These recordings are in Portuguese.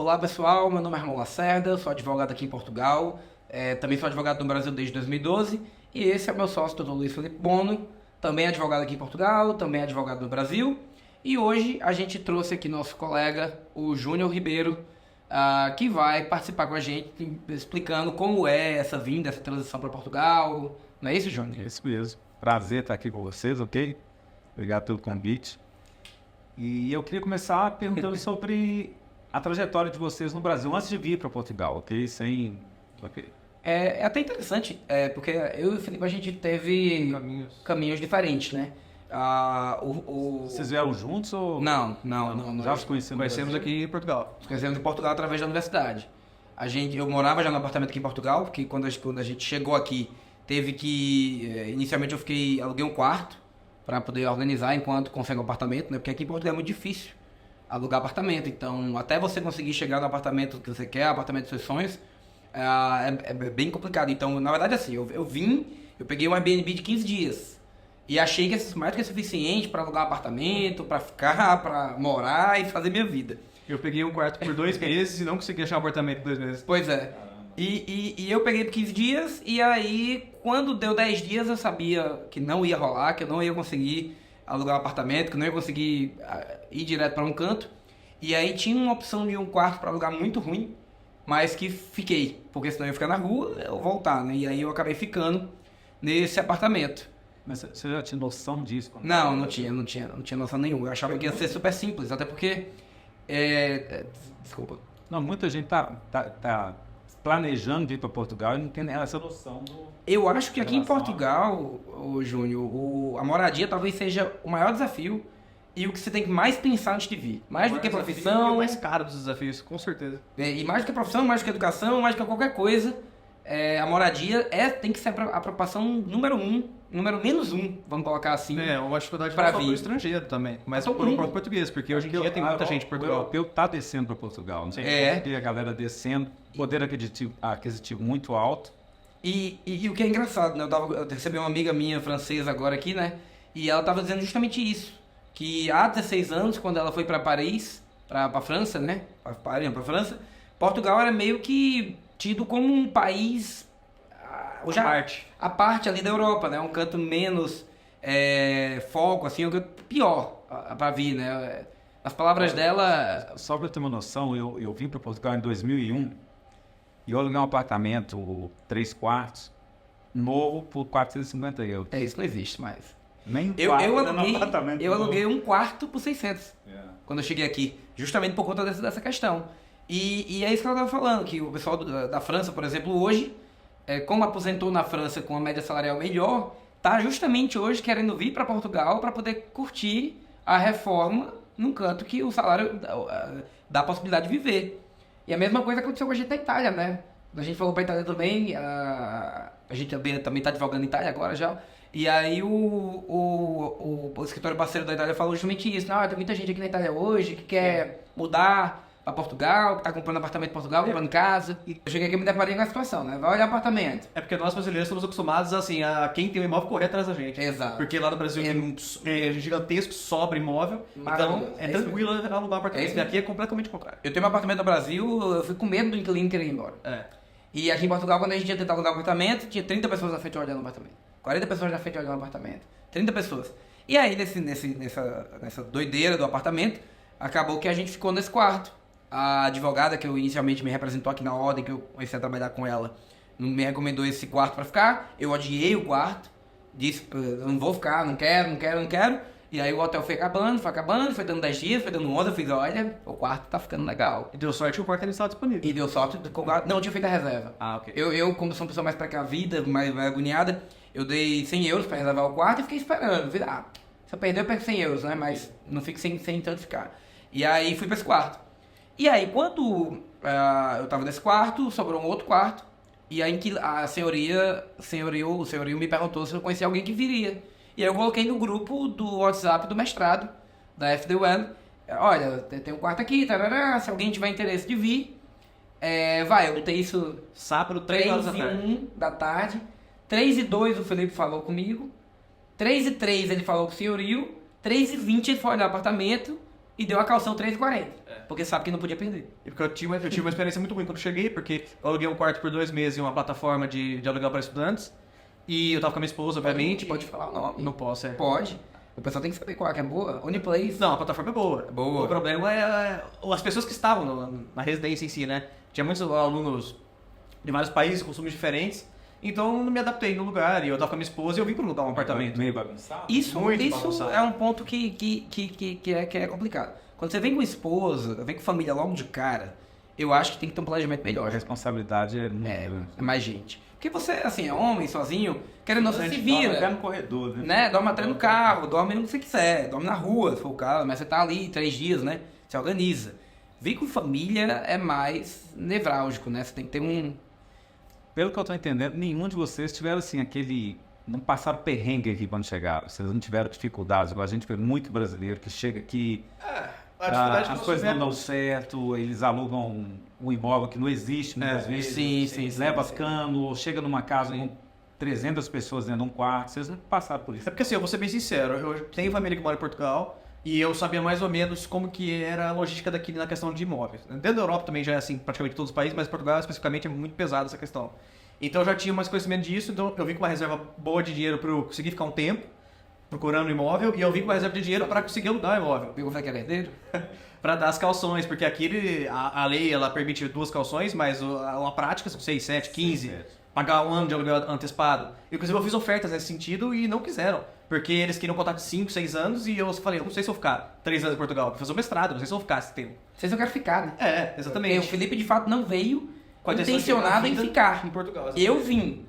Olá pessoal, meu nome é Ramon Lacerda, sou advogado aqui em Portugal, também sou advogado no Brasil desde 2012 e esse é o meu sócio, Dr. Luiz Felipe Bono, também advogado aqui em Portugal, também advogado no Brasil. E hoje a gente trouxe aqui nosso colega, o Júnior Ribeiro, que vai participar com a gente, explicando como é essa vinda, essa transição para Portugal. Não é isso, Júnior? É isso mesmo. Prazer estar aqui com vocês, ok? Obrigado pelo convite. E eu queria começar perguntando sobre a trajetória de vocês no Brasil antes de vir para Portugal, ok? Ok. É até interessante, porque eu e o Felipe a gente teve caminhos diferentes, né? Vocês vieram juntos ou... Não. Já os Conhecemos aqui em Portugal. Nos conhecemos em Portugal através da universidade. Eu morava já no apartamento aqui em Portugal, porque quando a gente chegou aqui, teve que... Inicialmente aluguei um quarto para poder organizar enquanto consegue um apartamento, né? Porque aqui em Portugal é muito difícil alugar apartamento. Então, até você conseguir chegar no apartamento que você quer, apartamento dos seus sonhos, é bem complicado. Então, na verdade, assim, eu peguei um Airbnb de 15 dias. E achei que é mais do que suficiente para alugar um apartamento, para ficar, para morar e fazer minha vida. Eu peguei um quarto por 2 meses e não consegui achar um apartamento por 2 meses. Pois é. E eu peguei por 15 dias e aí, quando deu 10 dias, eu sabia que não ia rolar, que eu não ia conseguir alugar um apartamento, que eu não ia conseguir ir direto para um canto. E aí tinha uma opção de um quarto para alugar muito ruim, mas que fiquei, porque senão eu ia ficar na rua, eu voltar, né? E aí eu acabei ficando nesse apartamento. Mas você já tinha noção disso? Não tinha noção nenhuma. Eu achava que ia ser super simples, até porque... Desculpa. Não, muita gente tá planejando vir para Portugal e não tem essa noção do... Eu acho que aqui em Portugal, Júnior, a moradia talvez seja o maior desafio e o que você tem que mais pensar antes de vir. Mais do que a profissão... É o mais caro dos desafios, com certeza. E mais do que a profissão, mais do que a educação, mais do que qualquer coisa, a moradia tem que ser a preocupação número menos um, vamos colocar assim. Uma dificuldade para vir estrangeiro também, mas Todo por mundo. próprio português, porque hoje em dia tem muita gente em O Portugal. europeu tá descendo para Portugal, não sei se a galera descendo, poder aquisitivo muito alto. E o que é engraçado, né? Eu recebi uma amiga minha francesa agora aqui, né? E ela estava dizendo justamente isso. Que há 16 anos, quando ela foi para Paris, para França, né? Para França, Portugal era meio que tido como um país... A parte ali da Europa, né? Um canto menos foco, assim, um canto pior para vir, né? As palavras dela... Só para ter uma noção, eu vim para Portugal em 2001 e eu aluguei um apartamento 3 quartos novo por 450 euros. Isso não existe mais. Nem Eu aluguei um quarto por 600 quando eu cheguei aqui, justamente por conta dessa questão. E é isso que ela estava falando, que o pessoal da França, por exemplo, hoje, como aposentou na França com uma média salarial melhor, tá justamente hoje querendo vir para Portugal para poder curtir a reforma num canto que o salário dá a possibilidade de viver. E a mesma coisa aconteceu com a gente na Itália, né? A gente falou para a Itália também, a gente também está advogando em Itália agora já. E aí o escritório parceiro da Itália falou justamente isso. Tem muita gente aqui na Itália hoje que quer mudar para Portugal, que tá comprando apartamento em Portugal, comprando casa. Eu cheguei aqui e me deparei com a situação, né? Vai olhar apartamento. É porque nós brasileiros somos acostumados assim, a quem tem um imóvel correr atrás da gente. Exato. Porque lá no Brasil é gigantesco, sobra imóvel, então é tranquilo alugar apartamento. E aqui é completamente o contrário. Eu tenho um apartamento no Brasil, eu fui com medo do inquilino querer ir embora. E aqui em Portugal, quando a gente ia tentar alugar um apartamento, tinha 30 pessoas na frente olhando o apartamento. 40 pessoas na frente olhando o apartamento. 30 pessoas. E aí, nessa doideira do apartamento, acabou que a gente ficou nesse quarto. A advogada que eu inicialmente me representou aqui na ordem, que eu comecei a trabalhar com ela, me recomendou esse quarto para ficar. Eu odiei o quarto. Disse, eu não vou ficar, não quero. E aí o hotel foi acabando, foi dando 10 dias, foi dando 11, eu fiz, olha, o quarto tá ficando legal. E deu sorte que o quarto ainda estava disponível. E deu sorte, não, eu tinha feito a reserva. Ok. Eu, como sou uma pessoa mais precavida, mais agoniada, eu dei 100 euros para reservar o quarto e fiquei esperando. Se eu perder, eu perco 100 euros, né? Mas não fico sem tanto ficar. E aí fui para esse quarto. E aí, quando eu tava nesse quarto, sobrou um outro quarto. E aí o senhorio me perguntou se eu conhecia alguém que viria. E aí eu coloquei no grupo do WhatsApp do mestrado, da FDUL. Olha, tem um quarto aqui, tarará, se alguém tiver interesse de vir, eu botei isso sábado, 3 horas da tarde. 3h01 da tarde. 3h02 o Felipe falou comigo. 3h03 ele falou com o senhorio. 3h20 ele foi olhar o apartamento e deu a calção 3h40. porque sabe que não podia perder. Porque eu tive uma experiência muito ruim quando eu cheguei, porque eu aluguei um quarto por 2 meses em uma plataforma de aluguel para estudantes. E eu tava com a minha esposa, obviamente. Pode falar o nome? Não posso, Pode. O pessoal tem que saber qual que é boa. Uniplace. Não, a plataforma é boa. Boa. O problema é as pessoas que estavam na residência em si, né? Tinha muitos alunos de vários países, costumes diferentes. Então eu não me adaptei no lugar. E eu tava com a minha esposa e eu vim para alugar um apartamento. Meio bagunçado. Isso bagunçado. é um ponto que é complicado. Quando você vem com esposa, vem com família logo de cara, eu acho que tem que ter um planejamento melhor. A responsabilidade é mais gente. Porque você, assim, é homem, sozinho, querendo ou não, você se vira. Dorme no corredor, né? Dorme até no carro, dorme no que você quiser, dorme na rua, se for o caso, mas você tá ali 3 dias, né? Se organiza. Vir com família é mais nevrálgico, né? Você tem que ter um... Pelo que eu tô entendendo, nenhum de vocês tiveram, assim, não passaram perrengue aqui quando chegaram. Vocês não tiveram dificuldades. Igual a gente vê muito brasileiro que chega aqui... as coisas não dão certo, eles alugam um imóvel que não existe muitas vezes. Sim. Leva cano, chega numa casa com 300 pessoas dentro de um quarto. Vocês não passaram por isso. É porque assim, eu vou ser bem sincero, eu tenho família que mora em Portugal e eu sabia mais ou menos como que era a logística daqui na questão de imóveis. Dentro da Europa também já é assim, praticamente todos os países, mas Portugal especificamente é muito pesado essa questão. Então eu já tinha mais conhecimento disso, então eu vim com uma reserva boa de dinheiro para eu conseguir ficar um tempo procurando um imóvel, e eu vim com uma reserva de dinheiro para conseguir alugar o imóvel. Viu como é que é herdeiro? Para dar as calções, porque aqui a lei ela permite 2 calções, mas a prática são 6, 7, 15, pagar 1 ano de aluguel antecipado. Inclusive eu fiz ofertas nesse sentido e não quiseram, porque eles queriam contar de 5, 6 anos e eu falei, eu não sei se eu vou ficar 3 anos em Portugal, vou fazer o mestrado, não sei se eu vou ficar esse tempo. Vocês não querem ficar, né? Exatamente. Porque o Felipe de fato não veio Com a intencionado em ficar. Em Portugal. Eu vim.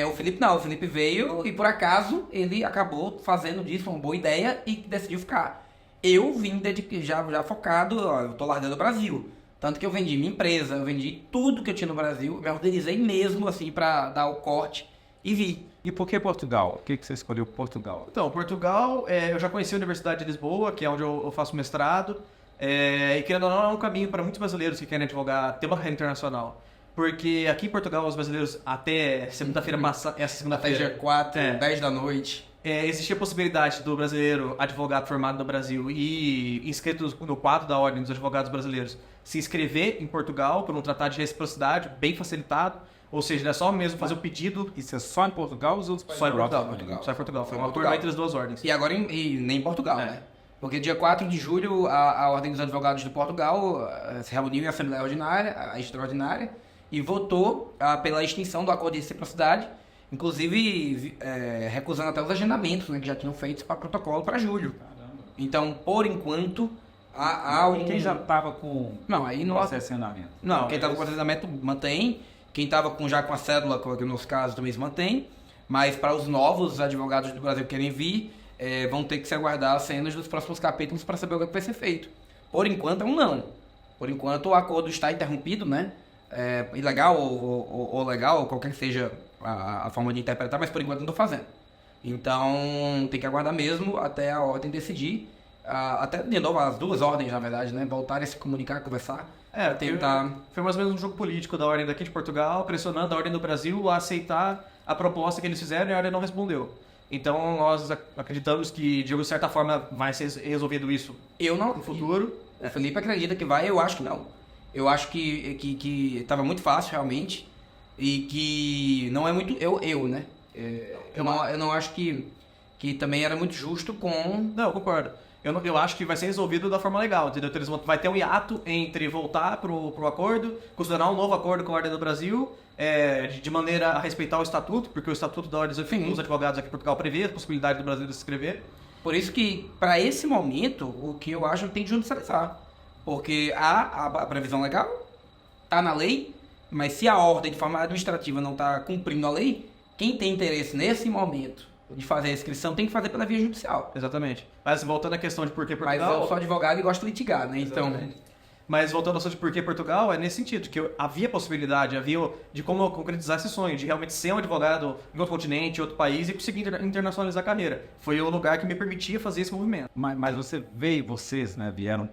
O Felipe não, o Felipe veio e por acaso ele acabou fazendo disso uma boa ideia e decidiu ficar. Eu vim já focado, eu tô largando o Brasil. Tanto que eu vendi minha empresa, eu vendi tudo que eu tinha no Brasil, me organizei mesmo assim pra dar o corte e vi. E por que Portugal? Por que você escolheu Portugal? Então, Portugal, eu já conheci a Universidade de Lisboa, que é onde eu faço mestrado. E querendo ou não, é um caminho para muitos brasileiros que querem advogar, ter uma carreira internacional. Porque aqui em Portugal, os brasileiros, até segunda-feira passada, essa segunda-feira... Até dia 4, 10 da noite. Existia a possibilidade do brasileiro, advogado formado no Brasil e inscrito no quadro da Ordem dos Advogados Brasileiros, se inscrever em Portugal por um tratado de reciprocidade bem facilitado. Ou seja, é só mesmo fazer o pedido. Isso é só em Portugal ou os outros países? Só em Portugal. Só em Portugal. Foi um acordo entre as 2 ordens. E agora nem em Portugal, né? Porque dia 4 de julho, a Ordem dos Advogados de Portugal se reuniu em Assembleia Ordinária, a Extraordinária, e votou pela extinção do acordo de reciprocidade, inclusive recusando até os agendamentos, né, que já tinham feito para protocolo para julho. Caramba. Então, por enquanto, há um... Quem já estava com processo em andamento? Não, quem estava com processo em andamento mantém, quem estava já com a cédula, que no nosso caso também se mantém, mas para os novos advogados do Brasil que querem vir, vão ter que se aguardar as cenas dos próximos capítulos para saber o que vai ser feito. Por enquanto é um não. Por enquanto o acordo está interrompido, né? Ilegal ou legal, qualquer que seja a forma de interpretar, mas por enquanto não estou fazendo. Então tem que aguardar mesmo até a ordem decidir, até de novo as 2 ordens na verdade, né? Voltarem a se comunicar, conversar, tentar... Foi mais ou menos um jogo político da ordem daqui de Portugal, pressionando a ordem do Brasil a aceitar a proposta que eles fizeram e a ordem não respondeu. Então nós acreditamos que de certa forma vai ser resolvido isso no futuro. O Felipe acredita que vai, eu acho que não. Eu acho que estava muito fácil realmente e que não é muito né? Eu não acho que também era muito justo com... Não, eu concordo. Eu acho que vai ser resolvido da forma legal, entendeu? Então, vai ter um hiato entre voltar pro acordo, considerar um novo acordo com a Ordem do Brasil, de maneira a respeitar o estatuto, porque o estatuto da Ordem dos Advogados aqui em Portugal prevê a possibilidade do Brasil de se inscrever. Por isso que, para esse momento, o que eu acho que tem que judicializar. Porque a previsão legal está na lei, mas se a ordem de forma administrativa não está cumprindo a lei, quem tem interesse nesse momento de fazer a inscrição tem que fazer pela via judicial. Exatamente. Mas voltando à questão de por que Portugal... Mas eu sou advogado e gosto de litigar, né? Exatamente. Então... Mas voltando ao assunto de por que Portugal, é nesse sentido, que havia possibilidade, de como concretizar esse sonho, de realmente ser um advogado em outro continente, em outro país e conseguir internacionalizar a carreira. Foi o lugar que me permitia fazer esse movimento. Mas vocês, né, vieram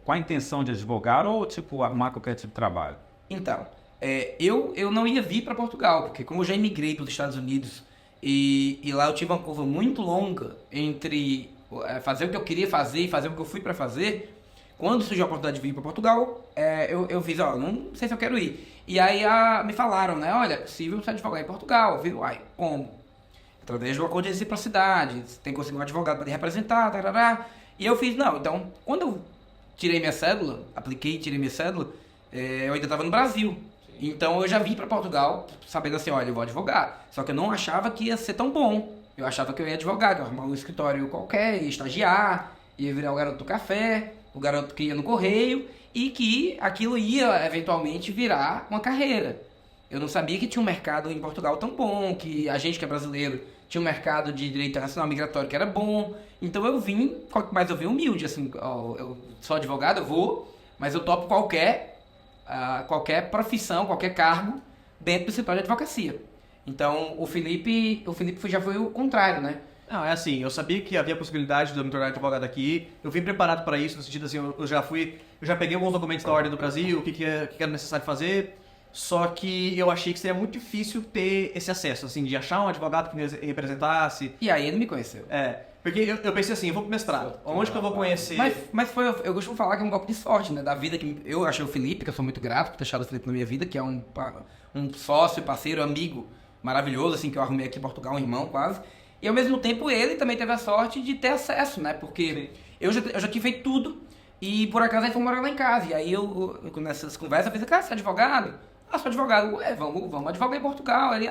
com a intenção de advogar ou, tipo, arrumar qualquer tipo de trabalho? Então, eu não ia vir para Portugal, porque como eu já emigrei para os Estados Unidos e lá eu tive uma curva muito longa entre fazer o que eu queria fazer e fazer o que eu fui para fazer, quando surgiu a oportunidade de vir para Portugal, eu fiz, não sei se eu quero ir. E aí me falaram, né, olha, é possível você advogar em Portugal. Eu fiz, como? Através de um acordo de reciprocidade, você tem que conseguir um advogado para te representar, tarará. E eu fiz, não, então, quando eu tirei minha cédula, tirei minha cédula, eu ainda estava no Brasil. Então eu já vim para Portugal sabendo assim, olha, eu vou advogar. Só que eu não achava que ia ser tão bom. Eu achava que eu ia advogar, que eu ia arrumar um escritório qualquer, ia estagiar, ia virar o garoto do café, o garoto que ia no correio, e que aquilo ia eventualmente virar uma carreira. Eu não sabia que tinha um mercado em Portugal tão bom, que a gente que é brasileiro tinha um mercado de direito internacional migratório que era bom. Então eu vim humilde, assim, eu sou advogado, eu vou, mas eu topo qualquer profissão, qualquer cargo dentro do escritório de advocacia. Então o Felipe já foi o contrário, né? Não, é assim, eu sabia que havia a possibilidade de eu me tornar advogado aqui, eu vim preparado para isso, no sentido assim, eu já peguei alguns documentos da Ordem do Brasil, o que era necessário fazer, só que eu achei que seria muito difícil ter esse acesso, assim, de achar um advogado que me representasse. E aí ele me conheceu. Porque eu pensei assim, eu vou pro mestrado, onde que eu vou conhecer... Mas eu costumo falar que é um golpe de sorte, né, da vida que eu achei o Felipe, que eu sou muito grato por ter achado o Felipe na minha vida, que é um sócio, parceiro, amigo maravilhoso, assim, que eu arrumei aqui em Portugal, um irmão quase. E ao mesmo tempo ele também teve a sorte de ter acesso, né? Porque eu já tinha feito tudo e por acaso ele foi morar lá em casa. E aí eu nessas conversas, eu pensei, cara, você é advogado? Sou advogado. Vamos advogar em Portugal. Ele,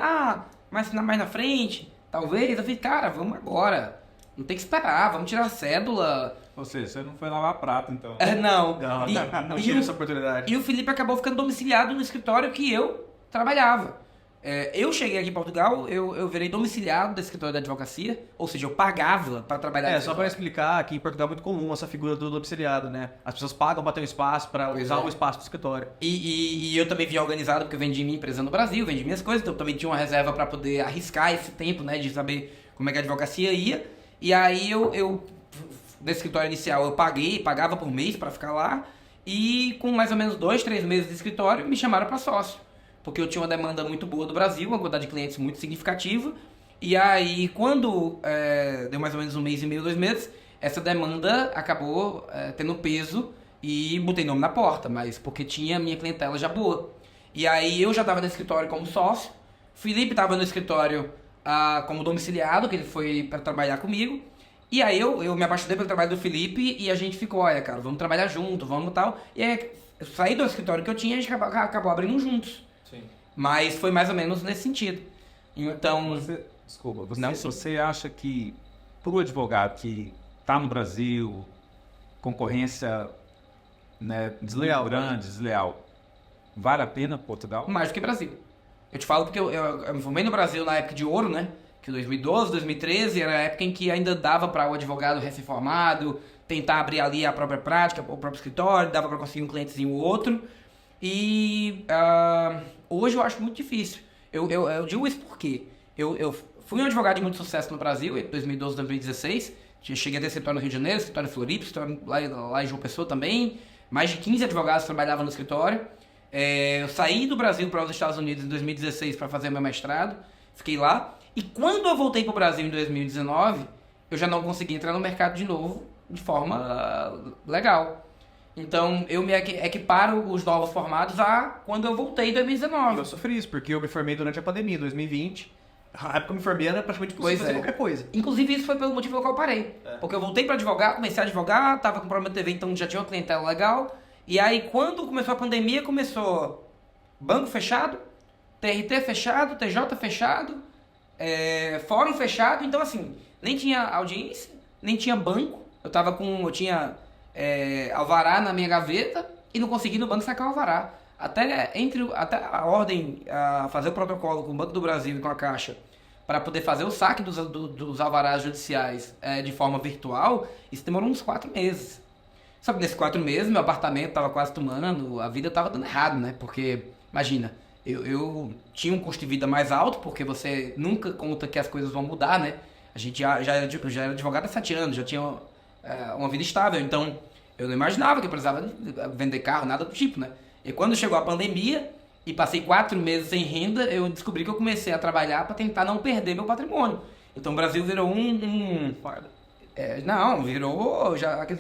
mas mais na frente, talvez. Eu falei, cara, vamos agora. Não tem que esperar, vamos tirar a cédula. Ou seja, você não foi lavar prato, então. Não tive essa oportunidade. E o Felipe acabou ficando domiciliado no escritório que eu trabalhava. Eu cheguei aqui em Portugal, eu virei domiciliado do escritório da advocacia, ou seja, eu pagava para trabalhar. Só para explicar, aqui em Portugal é muito comum essa figura do domiciliado, né? As pessoas pagam para ter um espaço, para usar o espaço do escritório. E eu também vim organizado porque eu vendi minha empresa no Brasil, vendi minhas coisas, então eu também tinha uma reserva para poder arriscar esse tempo, né, de saber como é que a advocacia ia. E aí eu nesse escritório inicial eu pagava por mês para ficar lá, e com mais ou menos 2-3 meses de escritório me chamaram para sócio. Porque eu tinha uma demanda muito boa do Brasil, uma quantidade de clientes muito significativa. E aí, quando deu mais ou menos 1 mês e meio, 2 meses, essa demanda acabou tendo peso e botei nome na porta, mas porque tinha minha clientela já boa. E aí eu já estava no escritório como sócio, o Felipe estava no escritório como domiciliado, que ele foi para trabalhar comigo. E aí eu me apaixonei pelo trabalho do Felipe e a gente ficou, olha, cara, vamos trabalhar junto, vamos tal. E aí eu saí do escritório que eu tinha e a gente acabou abrindo juntos. Sim. Mas foi mais ou menos nesse sentido. Então... Você acha que para o advogado que está no Brasil, concorrência, né, desleal, vale a pena Portugal? Mais do que Brasil. Eu te falo porque eu me formei no Brasil na época de ouro, né? Que 2012, 2013 era a época em que ainda dava para o advogado recém-formado tentar abrir ali a própria prática, o próprio escritório, dava para conseguir um clientezinho ou outro. E hoje eu acho muito difícil. Eu digo isso porque eu fui um advogado de muito sucesso no Brasil em 2012, 2016. Cheguei a ter escritório no Rio de Janeiro, escritório em Floripa, escritório lá em João Pessoa também. Mais de 15 advogados trabalhavam no escritório. Eu saí do Brasil para os Estados Unidos em 2016 para fazer meu mestrado. Fiquei lá. E quando eu voltei para o Brasil em 2019, eu já não consegui entrar no mercado de novo de forma legal. Então, eu me equiparo os novos formados a quando eu voltei em 2019. Eu sofri isso, porque eu me formei durante a pandemia, em 2020. A época que eu me formei era praticamente impossível fazer qualquer coisa. Inclusive, isso foi pelo motivo pelo qual eu parei. Porque eu voltei para advogar, comecei a advogar, tava com problema de TV, então já tinha uma clientela legal. E aí, quando começou a pandemia, começou banco fechado, TRT fechado, TJ fechado, fórum fechado. Então, assim, nem tinha audiência, nem tinha banco. Eu tinha alvará na minha gaveta e não consegui no banco sacar o alvará. Até a ordem a fazer o protocolo com o Banco do Brasil e com a Caixa para poder fazer o saque dos alvarás judiciais de forma virtual, isso demorou uns 4 meses. Só que nesses 4 meses meu apartamento estava quase tomando, a vida estava dando errado, né? Porque, imagina, eu tinha um custo de vida mais alto, porque você nunca conta que as coisas vão mudar, né? A gente já era advogado há 7 anos, já tinha uma vida estável, então eu não imaginava que eu precisava vender carro, nada do tipo, né? E quando chegou a pandemia e passei 4 meses sem renda, eu descobri que eu comecei a trabalhar para tentar não perder meu patrimônio. Então o Brasil virou Não, virou...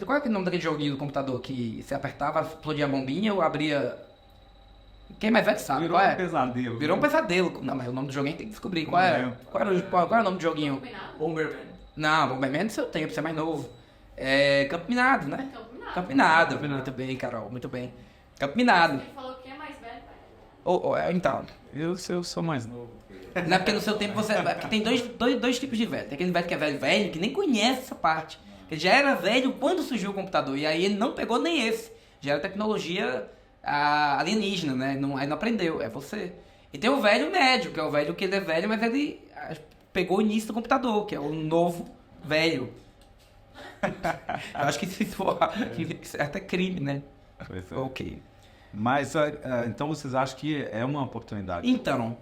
Qual é o nome daquele joguinho do computador que você apertava, explodia a bombinha ou abria... Quem mais velho sabe Virou qual é? um pesadelo. Virou um pesadelo. Não, mas o nome do joguinho tem que descobrir. Qual era o nome do joguinho? Bomberman. Não, Bomberman isso eu tenho, pra ser mais novo. Campo Minado, né? Campo Minado. Muito bem, Carol, muito bem. Campo Minado. Ele falou que é mais velho, pai. Então... Eu sou mais novo. Não é porque no seu tempo você... Porque tem dois tipos de velho. Tem aquele velho que é velho, que nem conhece essa parte. Ele já era velho quando surgiu o computador. E aí ele não pegou nem esse. Já era tecnologia alienígena, né? Aí não aprendeu. É você. E tem o velho médio, que é o velho que ele é velho, mas ele pegou o início do computador, que é o novo velho. Eu acho que se for... É até crime, né? Ok. Mas, então vocês acham que é uma oportunidade? Então,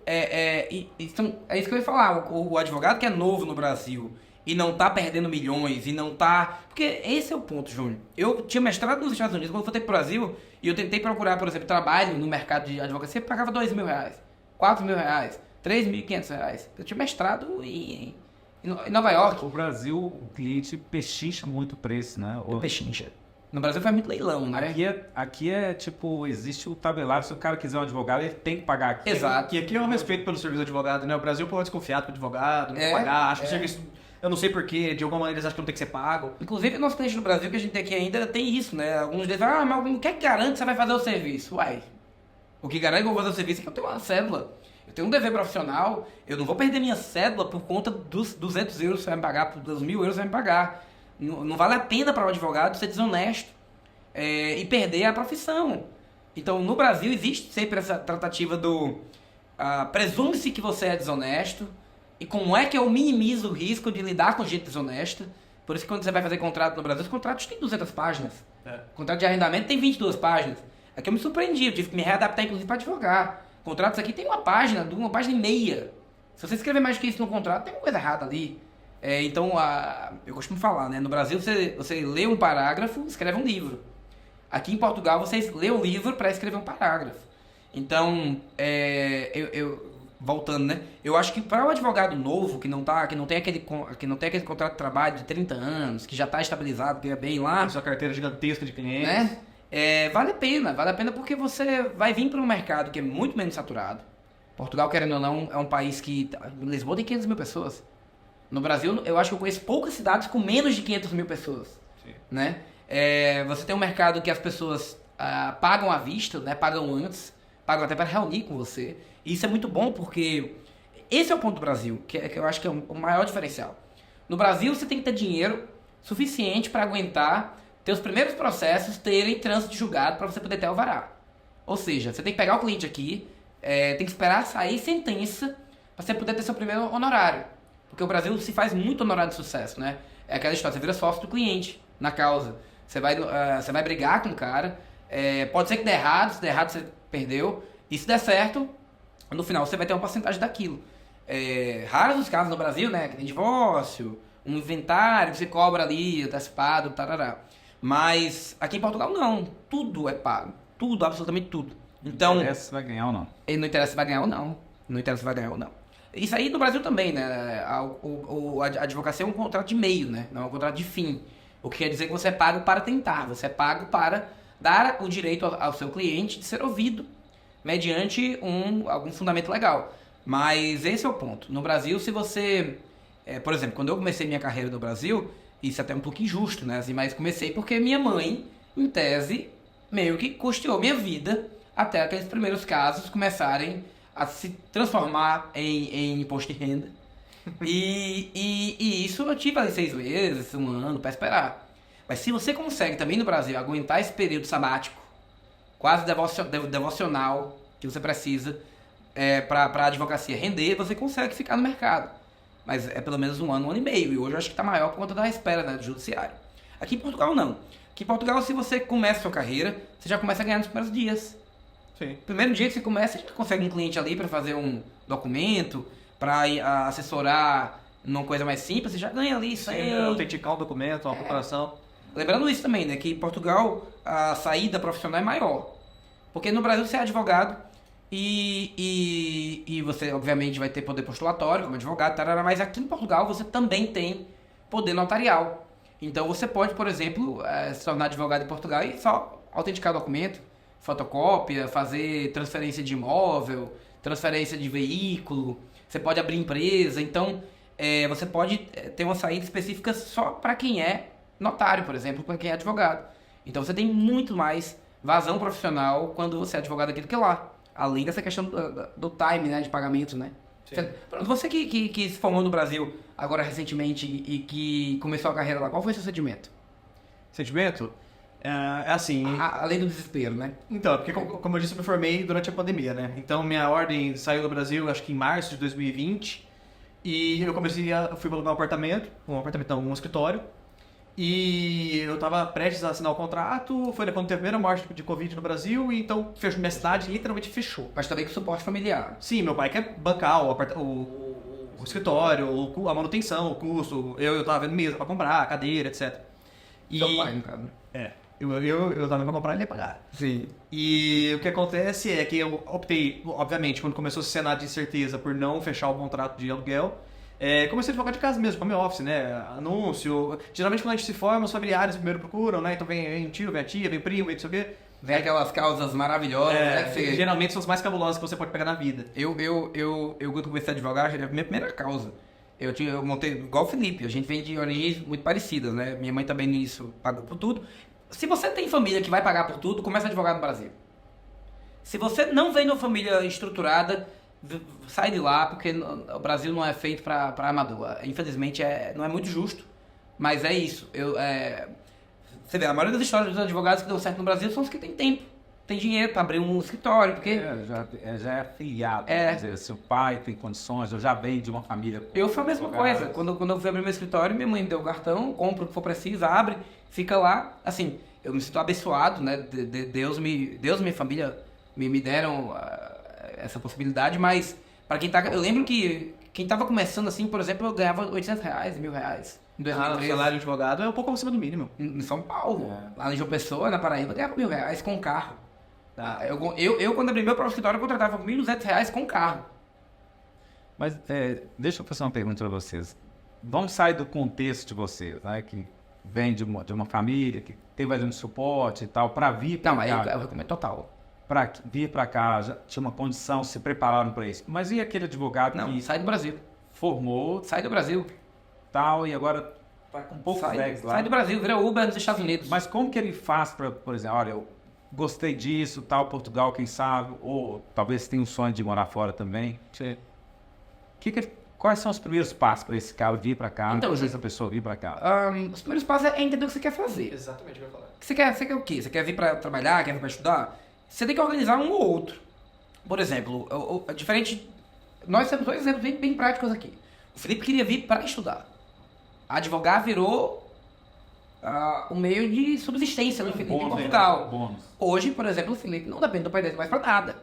é isso que eu ia falar. O advogado que é novo no Brasil e não tá perdendo milhões e não tá... Porque esse é o ponto, Júnior. Eu tinha mestrado nos Estados Unidos, quando eu voltei pro Brasil, e eu tentei procurar, por exemplo, trabalho no mercado de advocacia, eu pagava R$2.000, R$4.000, R$3.500. Eu tinha mestrado em Nova York. O Brasil, o cliente pechincha muito o preço, né? Pechincha. No Brasil faz muito leilão, né? Aqui é tipo, existe o tabelário, se o cara quiser um advogado, ele tem que pagar aqui. Exato. E aqui é um respeito pelo serviço do advogado, né? O Brasil pode desconfiar do advogado, não pagar, acha que o serviço... Eu não sei porquê, de alguma maneira eles acham que não tem que ser pago. Inclusive, nosso cliente no Brasil, que a gente tem aqui ainda, tem isso, né? Alguns deles falam, mas o que é que garante que você vai fazer o serviço? Uai, o que garante que eu vou fazer o serviço é que eu tenho uma cédula. Eu tenho um dever profissional, eu não vou perder minha cédula por conta dos 200 euros que você vai me pagar, por 2.000 euros que você vai me pagar. Não vale a pena para o advogado ser desonesto e perder a profissão. Então, no Brasil, existe sempre essa tratativa do... presume-se que você é desonesto, e como é que eu minimizo o risco de lidar com gente desonesta. Por isso que quando você vai fazer contrato no Brasil, os contratos têm 200 páginas. O contrato de arrendamento tem 22 páginas. Aqui eu me surpreendi, eu tive que me readaptar inclusive para advogar. Contratos aqui tem uma página e meia. Se você escrever mais do que isso no contrato, tem uma coisa errada ali. Então, eu costumo falar, né? No Brasil você lê um parágrafo, escreve um livro. Aqui em Portugal você lê um livro para escrever um parágrafo. Então, voltando, né? Eu acho que para o advogado novo, que não tem aquele contrato de trabalho de 30 anos, que já está estabilizado, que é bem lá... Sua carteira gigantesca de clientes. Né? Vale a pena porque você vai vir para um mercado que é muito menos saturado. Portugal, querendo ou não, é um país que... Lisboa tem 500 mil pessoas. No Brasil, eu acho que eu conheço poucas cidades com menos de 500 mil pessoas. Sim. Né? Você tem um mercado que as pessoas pagam à vista, né? Pagam antes, pagam até para reunir com você. E isso é muito bom porque esse é o ponto do Brasil, que eu acho que é o maior diferencial. No Brasil, você tem que ter dinheiro suficiente para aguentar teus primeiros processos terem trânsito de julgado para você poder ter alvará. Ou seja, você tem que pegar o cliente aqui, tem que esperar sair sentença para você poder ter seu primeiro honorário. Porque o Brasil se faz muito honorário de sucesso, né? É aquela história, você vira sócio do cliente na causa. Você vai brigar com o cara, pode ser que dê errado, se der errado você perdeu, e se der certo, no final você vai ter uma porcentagem daquilo. Raros os casos no Brasil, né? Que tem divórcio, um inventário que você cobra ali, antecipado, tarará. Mas aqui em Portugal não, tudo é pago. Tudo, absolutamente tudo. Então, não interessa se vai ganhar ou não. Não interessa se vai ganhar ou não. Não interessa se vai ganhar ou não. Isso aí no Brasil também, né? A advocacia é um contrato de meio, né? Não é um contrato de fim. O que quer dizer que você é pago para tentar. Você é pago para dar o direito ao seu cliente de ser ouvido mediante algum fundamento legal. Mas esse é o ponto. No Brasil, se você... por exemplo, quando eu comecei minha carreira no Brasil, isso é até um pouco injusto, né? Assim, mas comecei porque minha mãe, em tese, meio que custeou minha vida até aqueles primeiros casos começarem a se transformar em imposto de renda. E isso eu tive ali 6 meses, 1 ano para esperar. Mas se você consegue também no Brasil aguentar esse período sabático, quase devocional, que você precisa para a advocacia render, você consegue ficar no mercado. Mas é pelo menos 1 ano, 1 ano e meio. E hoje eu acho que está maior por conta da espera, né, do judiciário. Aqui em Portugal não. Aqui em Portugal, se você começa a sua carreira, você já começa a ganhar nos primeiros dias. Sim. Primeiro dia que você começa, você já consegue um cliente ali para fazer um documento, para assessorar numa coisa mais simples, você já ganha ali sem... autenticar um documento, uma preparação. Lembrando isso também, né, que em Portugal a saída profissional é maior. Porque no Brasil você é advogado e você obviamente vai ter poder postulatório como advogado, tarará, mas aqui em Portugal você também tem poder notarial. Então você pode, por exemplo, se tornar advogado em Portugal e só autenticar documento, fotocópia, fazer transferência de imóvel, transferência de veículo, você pode abrir empresa. Então você pode ter uma saída específica só para quem é notário, por exemplo, para quem é advogado. Então você tem muito mais vazão profissional quando você é advogado aqui do que lá. Além dessa questão do time, né, de pagamento, né? Você que se formou no Brasil agora recentemente e que começou a carreira lá, qual foi o seu sentimento? Sentimento? É assim... Além do desespero, né? Então, porque como eu disse, eu me formei durante a pandemia, né? Então minha ordem saiu do Brasil, acho que em março de 2020. E eu fui alugar um escritório. E eu tava prestes a assinar o contrato, foi quando teve a primeira morte de Covid no Brasil, e então minha cidade literalmente fechou. Mas também com suporte familiar. Sim, meu pai quer bancar o escritório, a manutenção, o custo, eu tava vendo mesa pra comprar, cadeira, etc. Seu pai, no caso. Eu tava vendo pra comprar e ele ia pagar. Sim. E o que acontece é que eu optei, obviamente, quando começou esse cenário de incerteza por não fechar o contrato de aluguel, comecei a advogar de casa mesmo, home office, né? Anúncio. Geralmente quando a gente se forma, os familiares primeiro procuram, né? Então vem tio, vem a tia, vem primo, vem não sei o quê. Vem aquelas causas maravilhosas, né? Geralmente são as mais cabulosas que você pode pegar na vida. Quando comecei a advogar, já era a minha primeira causa. Eu montei, igual o Felipe, a gente vem de origens muito parecidas, né? Minha mãe também nisso pagou por tudo. Se você tem família que vai pagar por tudo, começa a advogar no Brasil. Se você não vem de uma família estruturada, sai de lá, porque o Brasil não é feito para amador. Infelizmente, não é muito justo, mas é isso. Você vê, a maioria das histórias dos advogados que dão certo no Brasil são os que têm tempo, tem dinheiro para abrir um escritório, porque... já é afiliado, quer dizer, seu pai tem condições, eu já venho de uma família... Eu fui a mesma coisa, quando eu fui abrir meu escritório, minha mãe me deu o cartão, compra o que for preciso, abre, fica lá, assim, eu me sinto abençoado, né, Deus e minha família me deram essa possibilidade, mas para quem tá... Eu lembro que quem tava começando assim, por exemplo, eu ganhava R$800, R$1.000. O salário de advogado é um pouco acima do mínimo. Em São Paulo, lá em João Pessoa, na Paraíba, eu ganhava R$1.000 com carro. Eu quando abri meu próprio escritório, eu contratava R$1.200 com carro. Mas deixa eu fazer uma pergunta para vocês. Vamos sair do contexto de vocês, né? Que vem de uma família, que teve ali um suporte e tal, para vir para cá. Não, aí eu recomendo total. Para vir para cá, já tinha uma condição, se prepararam para isso. Mas e aquele advogado que sai do Brasil. Formou, sai do Brasil, tal, e agora tá com poucos bags lá. Sai do Brasil, vira Uber nos Estados Unidos. Mas como que ele faz para, por exemplo, olha, eu gostei disso, tal, Portugal, quem sabe, ou talvez tenha um sonho de morar fora também. Sim. Quais são os primeiros passos para esse cara vir para cá? Então, essa pessoa vir para cá? Os primeiros passos é entender o que você quer fazer. Exatamente o que eu ia falar. Você quer o quê? Você quer vir para trabalhar, quer vir para estudar? Você tem que organizar um ou outro. Por exemplo, diferente... Nós temos dois exemplos bem práticos aqui. O Felipe queria vir para estudar. Advogar virou um meio de subsistência no Felipe em Portugal. Bônus. Hoje, por exemplo, o Felipe não depende do pai dele mais para nada.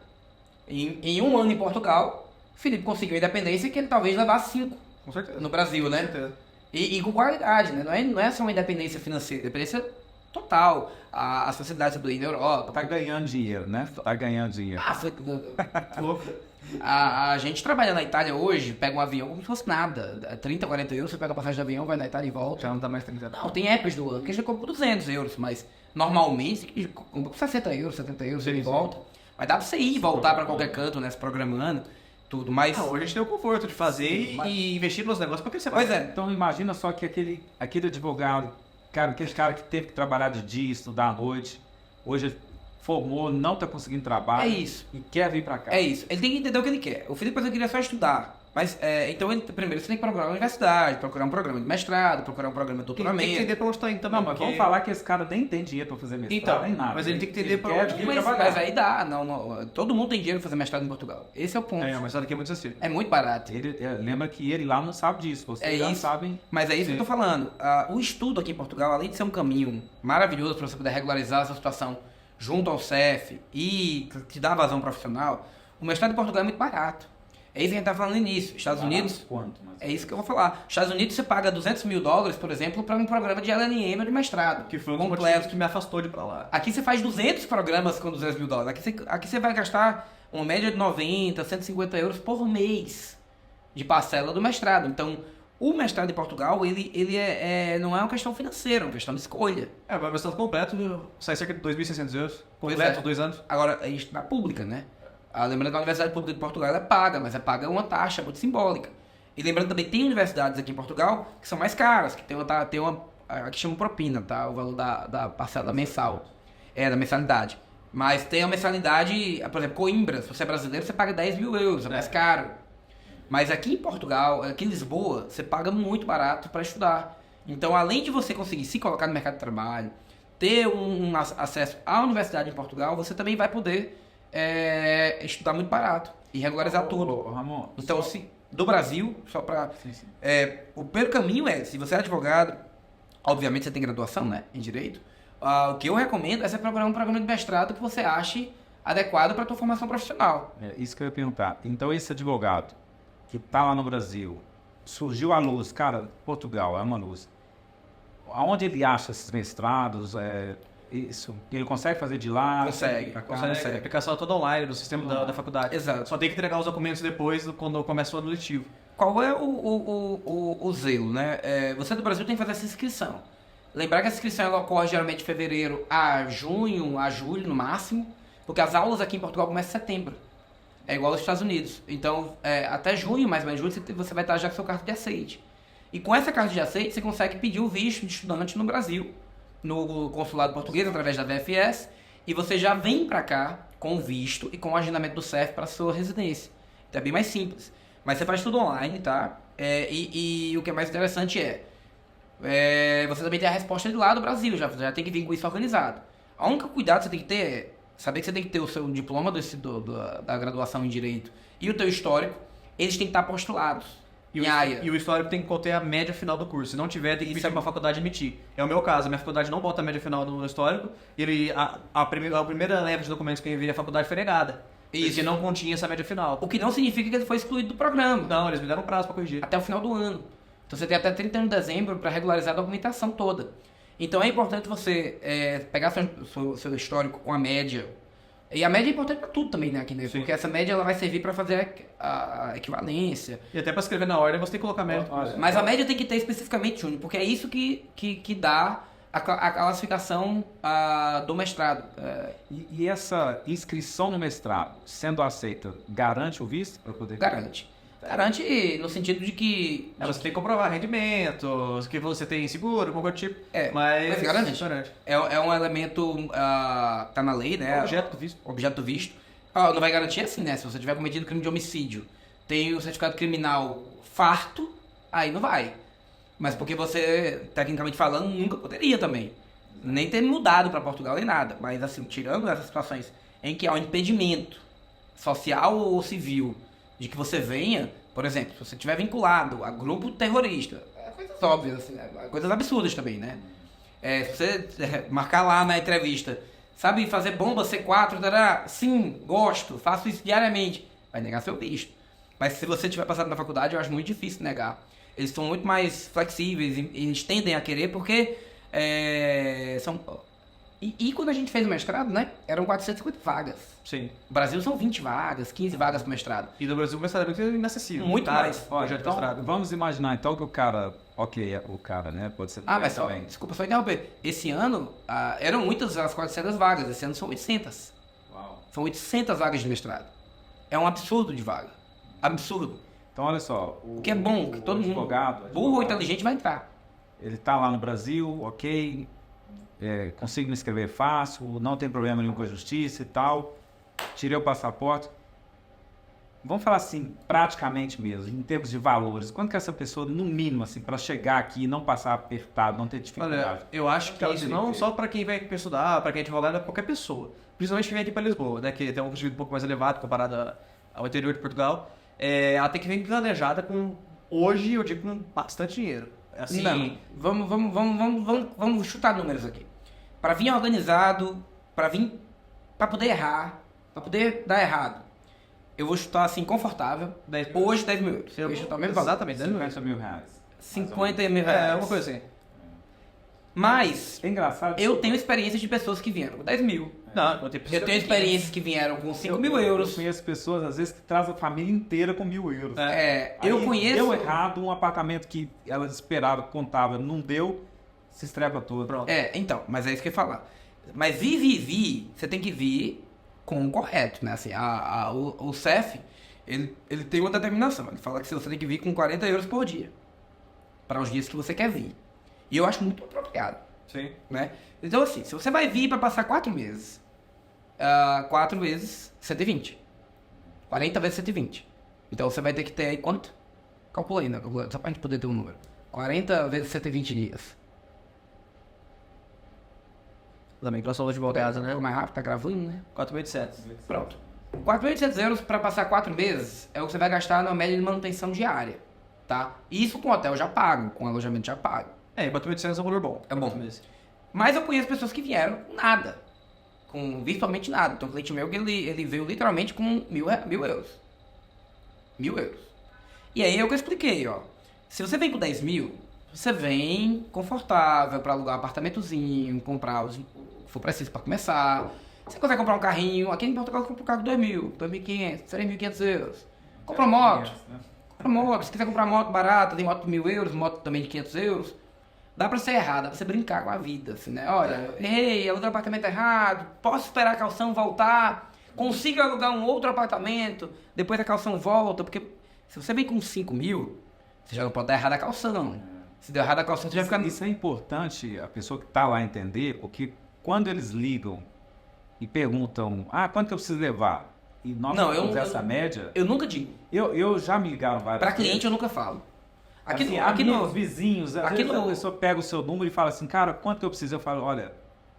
Em um ano em Portugal, o Felipe conseguiu a independência que ele talvez levasse 5 no Brasil, né? Com certeza. E com qualidade, né? Não é só uma independência financeira, independência total. A sociedade na Europa... Tá ganhando dinheiro, né? Tá ganhando dinheiro. A gente trabalha na Itália hoje, pega um avião como se fosse nada. 30, 40 euros, você pega a passagem de avião, vai na Itália e volta. Já não dá mais 30 euros. Não, tem épocas do ano que a gente compra por 200 euros, mas normalmente compra por 60 euros, 70 euros e volta. Mas dá pra você ir e voltar pra qualquer canto, né? Se programando, tudo. Mas... hoje a gente tem o conforto de fazer e investir nos negócios pra crescer. Pois é. Então imagina só que aquele advogado, aquele cara que teve que trabalhar de dia, estudar à noite, hoje formou, não tá conseguindo trabalho. É isso. E quer vir pra cá. É isso. Ele tem que entender o que ele quer. O Felipe, por exemplo, queria só estudar. Mas, então, primeiro você tem que procurar uma universidade, procurar um programa de mestrado, procurar um programa de doutoramento. Tem que entender pra onde tá indo também. Não, mas vamos falar que esse cara nem tem dinheiro pra fazer mestrado, nem nada. Mas ele tem que entender pra onde ele trabalhar. Mas aí dá. Não, todo mundo tem dinheiro pra fazer mestrado em Portugal. Esse é o ponto. Mas aqui é muito acessível. É muito barato. Lembra que ele lá não sabe disso. Vocês já sabem. Mas é isso que eu tô falando. O estudo aqui em Portugal, além de ser um caminho maravilhoso pra você poder regularizar a sua situação junto ao CEF e te dar vazão profissional, o mestrado em Portugal é muito barato. É isso que a gente tá falando no início. Estados Unidos... Quanto? É isso que eu vou falar. Estados Unidos você paga $200 mil, por exemplo, para um programa de LLM ou de mestrado. Que foi um dos motivos que me afastou de pra lá. Aqui você faz 200 programas com $200 mil. Aqui você vai gastar uma média de 90, 150 euros por mês de parcela do mestrado. Então, O mestrado em Portugal, ele não é uma questão financeira, é uma questão de escolha. O mestrado completo sai cerca de 2.600 euros. Completo, 2 anos. Agora, a gente na pública, né? Lembrando que a Universidade Pública de Portugal ela é paga, mas é paga uma taxa muito simbólica. E lembrando também que tem universidades aqui em Portugal que são mais caras, que tem uma que chama propina, tá? O valor da parcela mensal. Da mensalidade. Mas tem a mensalidade, por exemplo, Coimbra, se você é brasileiro, você paga 10 mil euros, é mais caro. Mas aqui em Portugal, aqui em Lisboa, você paga muito barato para estudar. Então, além de você conseguir se colocar no mercado de trabalho, ter um acesso à universidade em Portugal, você também vai poder estudar muito barato e regularizar tudo. Ramon, então, do Brasil, só para... o primeiro caminho se você é advogado, obviamente você tem graduação, né, em Direito, o que eu recomendo é você procurar um programa de mestrado que você ache adequado para a tua formação profissional. Isso que eu ia perguntar. Então, esse advogado que está lá no Brasil, surgiu a luz, cara, Portugal é uma luz. Aonde ele acha esses mestrados? Isso, ele consegue fazer de lá? Consegue. A aplicação é toda online do sistema da faculdade. Exato. Só tem que entregar os documentos depois, quando começa o ano letivo. Qual é o zelo, né? Você do Brasil tem que fazer essa inscrição. Lembrar que essa inscrição ela ocorre geralmente de fevereiro a junho, a julho no máximo, porque as aulas aqui em Portugal começam em setembro. É igual aos Estados Unidos. Então, até junho, mais ou menos julho, você vai estar já com seu carta de aceite. E com essa carta de aceite, você consegue pedir o visto de estudante no Brasil, no consulado português, através da VFS, e você já vem para cá com o visto e com o agendamento do CEF para sua residência. Então é bem mais simples. Mas você faz tudo online, tá? E o que é mais interessante você também tem a resposta de lá do Brasil, já tem que vir com isso organizado. O único cuidado que você tem que ter é saber que você tem que ter o seu diploma da graduação em Direito e o teu histórico, eles têm que estar postulados. E o histórico tem que conter a média final do curso. Se não tiver, tem que pedir para a faculdade emitir. É o meu caso, a minha faculdade não bota a média final do histórico, e a primeira leva de documentos que eu enviei à faculdade foi negada. Porque não continha essa média final. O que não significa que ele foi excluído do programa. Não, eles me deram prazo para corrigir. Até o final do ano. Então você tem até 31 de dezembro para regularizar a documentação toda. Então é importante você pegar seu histórico com a média. E a média é importante para tudo também, né, aqui, né? Porque essa média ela vai servir para fazer a equivalência. E até para escrever na ordem você tem que colocar a média. Mas a média tem que ter especificamente, Júnior, porque é isso que dá a classificação do mestrado. E essa inscrição no mestrado, sendo aceita, garante o visto para poder... Garante. Garante no sentido de que... Você tem que comprovar rendimento, que você tem seguro, qualquer tipo. Mas garante. É um elemento... tá na lei, né? Objeto do visto. Não vai garantir assim, né? Se você tiver cometido crime de homicídio, tem o certificado criminal farto, aí não vai. Mas porque você, tecnicamente falando, nunca poderia também. Nem ter mudado para Portugal nem nada. Mas assim, tirando essas situações em que há um impedimento social ou civil de que você venha, por exemplo, se você estiver vinculado a grupo terrorista, coisas óbvias, assim, coisas absurdas também, né? Se você marcar lá na entrevista, sabe fazer bomba C4, tará? Sim, gosto, faço isso diariamente, vai negar seu visto. Mas se você tiver passado na faculdade, eu acho muito difícil negar. Eles são muito mais flexíveis e eles tendem a querer porque são... E quando a gente fez o mestrado, né? Eram 450 vagas. Sim. No Brasil são 20 vagas, 15 vagas para mestrado. E no Brasil o mestrado é inacessível. Muito mais. Então, vamos imaginar então que o cara... o cara, né? Pode ser... mas desculpa só interromper. Esse ano, eram muitas as 400 vagas. Esse ano são 800. Uau. São 800 vagas de mestrado. É um absurdo de vaga. Absurdo. Então, olha só. O que é bom, que todo mundo, burro ou inteligente, vai entrar. Ele está lá no Brasil, ok, consigo me inscrever fácil, não tem problema nenhum com a justiça e tal, tirei o passaporte. Vamos falar assim, praticamente mesmo, em termos de valores, quanto que essa pessoa, no mínimo, assim, para chegar aqui e não passar apertado, não ter dificuldade? Olha, eu acho que isso não só para quem vem aqui para estudar, para quem é advogado, é para qualquer pessoa. Principalmente quem vem aqui para Lisboa, né, que tem um custo um pouco mais elevado comparado ao interior de Portugal. Ela tem que vir planejada com, hoje eu digo, com bastante dinheiro. Assim, não, vamos chutar números aqui. Para vir organizado, para poder errar, para poder dar errado, eu vou chutar assim, confortável, hoje 10 mil euros. Eu vou chutar o mesmo valor. Exatamente, 50 mil reais. 50 mil reais. Uma coisa assim. Mas, é engraçado, eu tenho experiência de pessoas que vieram com 10 mil, Não, eu tenho experiências que vieram com 5 mil euros. Eu conheço pessoas, às vezes, que trazem a família inteira com 1.000 euros. Eu conheço... Deu errado um apartamento que elas esperavam, contava, não deu, se estrega todo. Pronto. Então, mas é isso que eu ia falar. Mas vir, você tem que vir com o correto, né? Assim, o CEF, ele tem uma determinação. Ele fala que você tem que vir com 40 euros por dia. Para os dias que você quer vir. E eu acho muito apropriado. Sim. Né? Então, assim, se você vai vir para passar 4 meses, 4 vezes 120. 40 vezes 120. Então, você vai ter que ter aí quanto? Calcula aí, né? Só para a gente poder ter um número. 40 vezes 120 dias. Também que nós somos advogados, né? Mais rápido, tá gravando, né? 4.800. Pronto. 4.800 euros para passar 4 meses é o que você vai gastar na média de manutenção diária, tá? Isso com hotel já pago, com alojamento já pago. 4.800 é um valor bom. É bom. Mas eu conheço pessoas que vieram com nada. Com virtualmente nada. Então, um cliente meu, ele veio literalmente com 1.000 euros. 1.000 euros. E aí é o que eu expliquei, ó. Se você vem com 10 mil, você vem confortável para alugar um apartamentozinho, comprar os que for preciso para começar. Você consegue comprar um carrinho. Aqui em Portugal, você compra um carro de 2.000, 2.500, 3.500 euros. Compra moto. Compra moto. Se quiser comprar moto barata, tem moto de 1.000 euros, moto também de 500 euros. Dá pra ser errado, dá pra você brincar com a vida, assim, né? Olha, errei, aluguei um apartamento errado, posso esperar a calção voltar, consigo alugar um outro apartamento, depois a calção volta, porque se você vem com 5 mil, você já não pode dar errado a calção. Se deu errado a calção, você já fica... Isso é importante a pessoa que tá lá entender, porque quando eles ligam e perguntam, quanto que eu preciso levar? E nós temos essa média... Eu nunca digo. Eu já me ligaram várias vezes. Pra cliente eu nunca falo. Aqui nos vizinhos, às vezes a pessoa pega o seu número e fala assim, cara, quanto que eu preciso? Eu falo, olha,